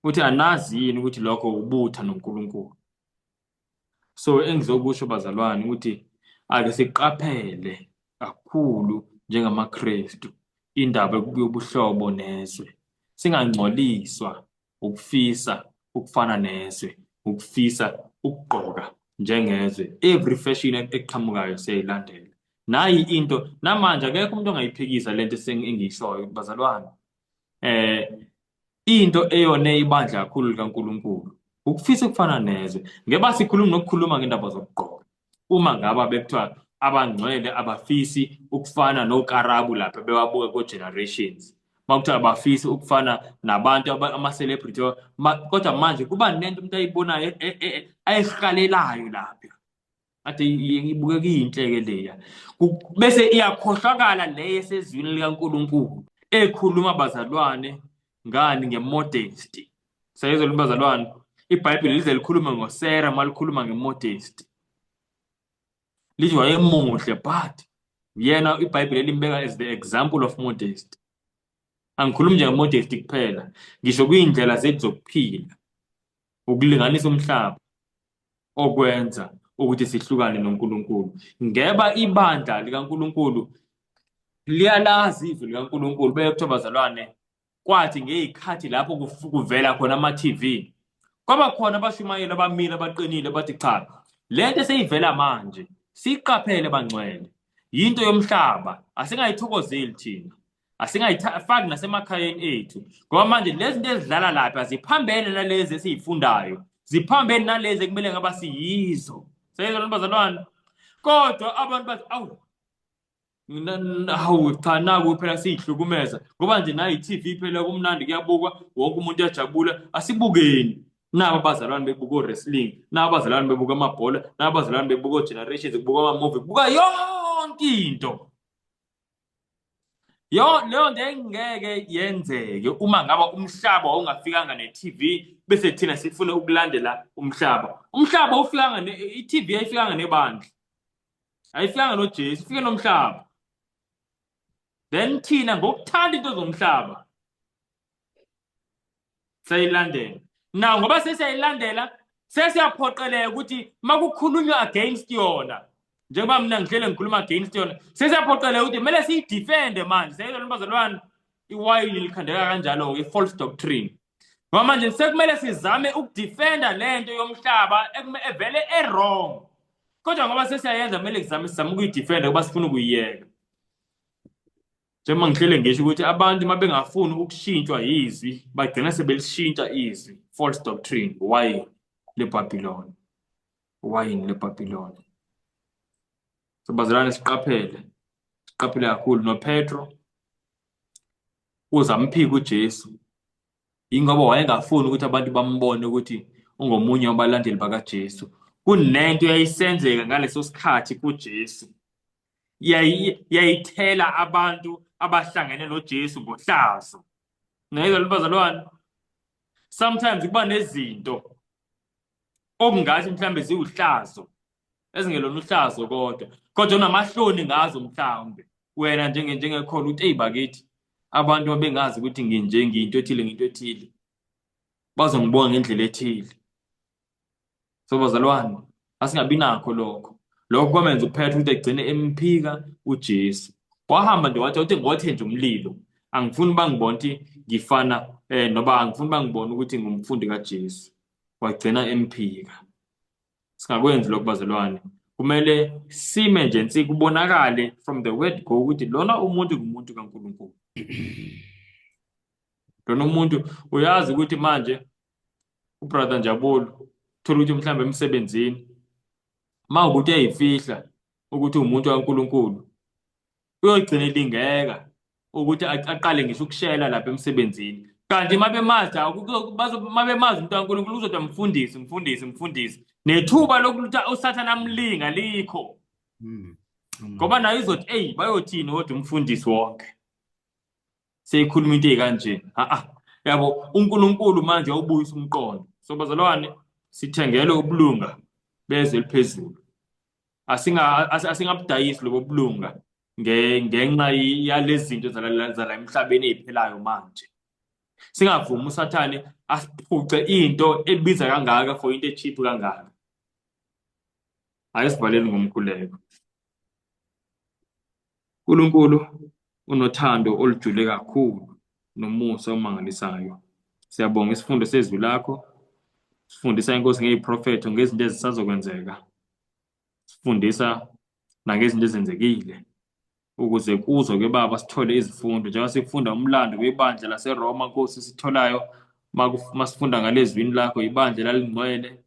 Uthi anazi yini ukuthi lokho ubutha noNkulunkulu? So engizokusho bazalwane ukuthi ake siqaphele kakhulu njengamaKristu indaba yobuhlobo nezwe. Singangcoliswa ukufisa ukufana nezwe, ukufisa ukugqoka njengezwe. Every fashion eqhamukayo siyayilandela. Nayi into namanje akekho umuntu ongayiphikisa lento engiyishoyo bazalwane. Into eyone ibandla kakhulu likaNkulunkulu ukufisa ukufana nezwe. Ngeba sikhuluma nokukhuluma ngendaba zokugqoka. Uma ngaba bekuthiwa abangcwele abafisi ukufana noKarabu lapha bewabuka ko-Generations. Makuthiwa abafisi ukufana nabantu ama-celebrity kodwa manje kuba nento umuntu ayibonayo ayihalelayo lapha. Ade ibukeka iyinhleke leya. Bese iyakhohlakala le esezwini likaNkulunkulu ekhuluma bazalwane ngani ngemodesty. Sayezwa bazalwane, iBhayibheli lize likhuluma ngoSera malikhuluma ngemodesty. Lithi wayemuhle but yena iBhayibheli limbeka as the example of modesty. Angikhulumi nje ngemodesty kuphela, ngisho kuyindlela zethu zokuphila, ukulinganisa umhlaba okwenza ukuthi sihlukane noNkulunkulu. Ngeba ibandla likaNkulunkulu liyalazi izwi likaNkulunkulu bekuthiwa bazalwane kwathi ngezikhathi lapho kuvela khona ama-TV kwaba khona abashumayeli abamile abaqinile bathi cha, lento eseyivela manje siqaphele bangcwele, yinto yomhlaba, asingayithokozeli thina, asingayifaki nasemakhayeni ethu, ngoba manje lezi zinto ezidlala lapha ziphambene nalezi esiyifundayo, ziphambene nalezi ekumele ngaba siyizo. Sayezwa bazalwane, kodwa abantu bathi hawu cha naku phela siyihlukumeza ngoba nje nayi TV phela kumnandi kuyabukwa, wonke umuntu uyajabula, asibukeni. Naba abazalwane bebuka o-wrestling, naba abazalwane bebuka amabhola, naba abazalwane bebuka o-Generations, bebuka ama-movie, bebuka yonke into. Leyo nto engeke yenzeke uma ngaba umhlaba wawungafikanga ne-TV bese thina sifune ukulandela umhlaba. Umhlaba ufikanga i-TV ayifikanga nebandla, ayifikanga noJesu, ifike nomhlaba. Then thina ngokuthanda into zomhlaba sayilandela. Now ngoba sesiyayilandela sesiyaphoqeleka ukuthi makukhulunywa against yona, njengoba mina ngihlele ngikhuluma against yona, sesiyaphoqeleka ukuthi kumele siyidefende manje. Sayizwa bazalwane, iwayini likhandeka kanjalo i-false doctrine. Ngoba manje sekumele sizame ukudefenda lento yomhlaba evele wrong. Kodwa ngoba sesiyayenza kumele sizame ukuyidefenda ngoba sifuna ukuyiyeka. Njengoba ngihlele ngisho ukuthi abantu mabengafuni ukushintshwa izwi bagcina sebelishintsha izwi. False doctrine, wayini leBhabhiloni, wayini leBhabhiloni. So bazalwane siqaphele kakhulu. NoPetro uzamphika uJesu ingoba wayengafuni ukuthi abantu bambone ukuthi ungomunye wabalandeli bakaJesu. Kunento yayisenzeka ngaleso sikhathi kuJesu, yayithela abantu abahlangene noJesu ngohlazo. Ngayizwa bazalwane, sometimes kuba nezinto okungathi mhlambe ziwuhlazo ezingelona uhlazo kodwa unamahloni ngazo mhlawumbe wena njengekhola ukuthi bakithi abantu abengazi ukuthi ngiyinto ethile bazongibona ngendlela ethile. So bazalwane, asingabi nakho lokho kwamenza uPetro ukuthi egcine emphika uJesu. Wahamba nje wathi ngothe nje umlilo, angifuni bangibone ukuthi ngifana noba angifuni bangibone ukuthi ngumfundi kaJesu. Wagcina emphika. Singakwenzi lokho bazalwane, kumele sime nje kubonakale from the word go ukuthi lona umuntu ngumuntu kaNkulunkulu. Lona umuntu uyazi ukuthi manje ubrother Njabulu thola ukuthi mhlambe emsebenzini mawukuthi uyayifihla ukuthi umuntu kaNkulunkulu, uyogcina elingeka ukuthi aqale ngisho ukushela lapha emsebenzini. Kanti mabemazi umuntu kaNkulunkulu uzothi mfundisi nethuba lokuthi uSathane amlinga likho. Ngoba nayo izothi bayothini kodwa umfundisi wonke seyikhuluma into ezikanje. Yabo uNkulunkulu manje awubuyisa umqondo. So bazalwane, sithengele ubulunga bezwe eliphezulu. Asingabudayisi lobo bulunga ngenxa yalezi zinto zala emhlabeni eziphelayo manje. Singavumi uSathane asiphuce into ebiza kangaka for into echeap kangaka. Ayisivaleni ngomkhuleko. uNkulunkulu unothando olujule kakhulu nomusa omangalisayo. Siyabonga isifundo sezwi lakho. Sifundisa inkosi ngeziprofeto ngezinto ezisazokwenzeka. Sifundisa nangezinto ezenzekile ukuze kuzo ke baba sithole izifundo njengoba sifunda umlando webandla laseRoma Nkosi sitholayo masifunda ngalezwini lakho ibandla lalingcwele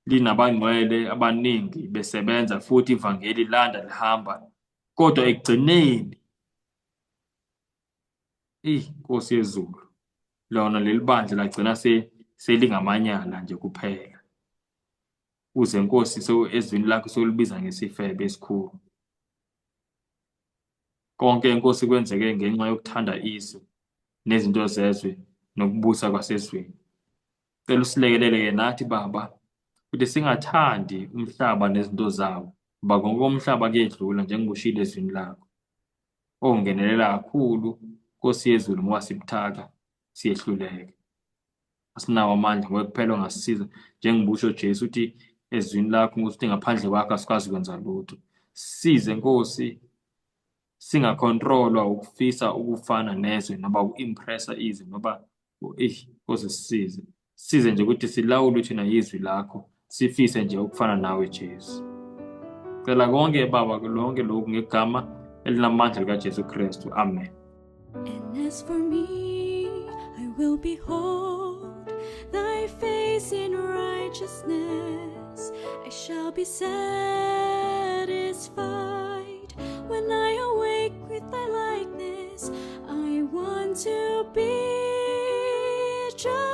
linabangcwele abaningi besebenza futhi ivangeli landa lihamba, kodwa ekugcineni Nkosi yezulu, lona leli bandla lagcina selingamanyala nje kuphela. Uze Nkosi ezwini lakho solubiza ngesifebe esikhulu. Konke Nkosi kwenzeke ngenxa yokuthanda izwe nezinto zezwe nokubusa kwasezweni. Cela usilekelele-ke nathi Baba, ukuthi singathandi umhlaba nezinto zawo, ngoba konke umhlaba kuyedlula njengoshilo ezwini lakho. Ongenelela kakhulu Nkosi yezulu ngoba sibuthaka siyehluleka. Asinawo amandla ngoba kuphela ongasisiza njengobusho Jesu uthi ezwini lakho ukuthi ngaphandle kwakho asikwazi ukwenza lutho. Size Nkosi, singakhontrolwa ukufisa ukufana nezwe noma uku-impressa izwe noma Nkosi sisize. Size nje ukuthi silawulwe thina yizwi lakho, sifise nje ukufana nawe Jesu. Cela konke Baba lonke lokhu ngegama elinamandla likaJesu Kristu. Amen. And as for me, I will behold thy face in righteousness. I shall be satisfied when I awake with thy likeness. I want to be just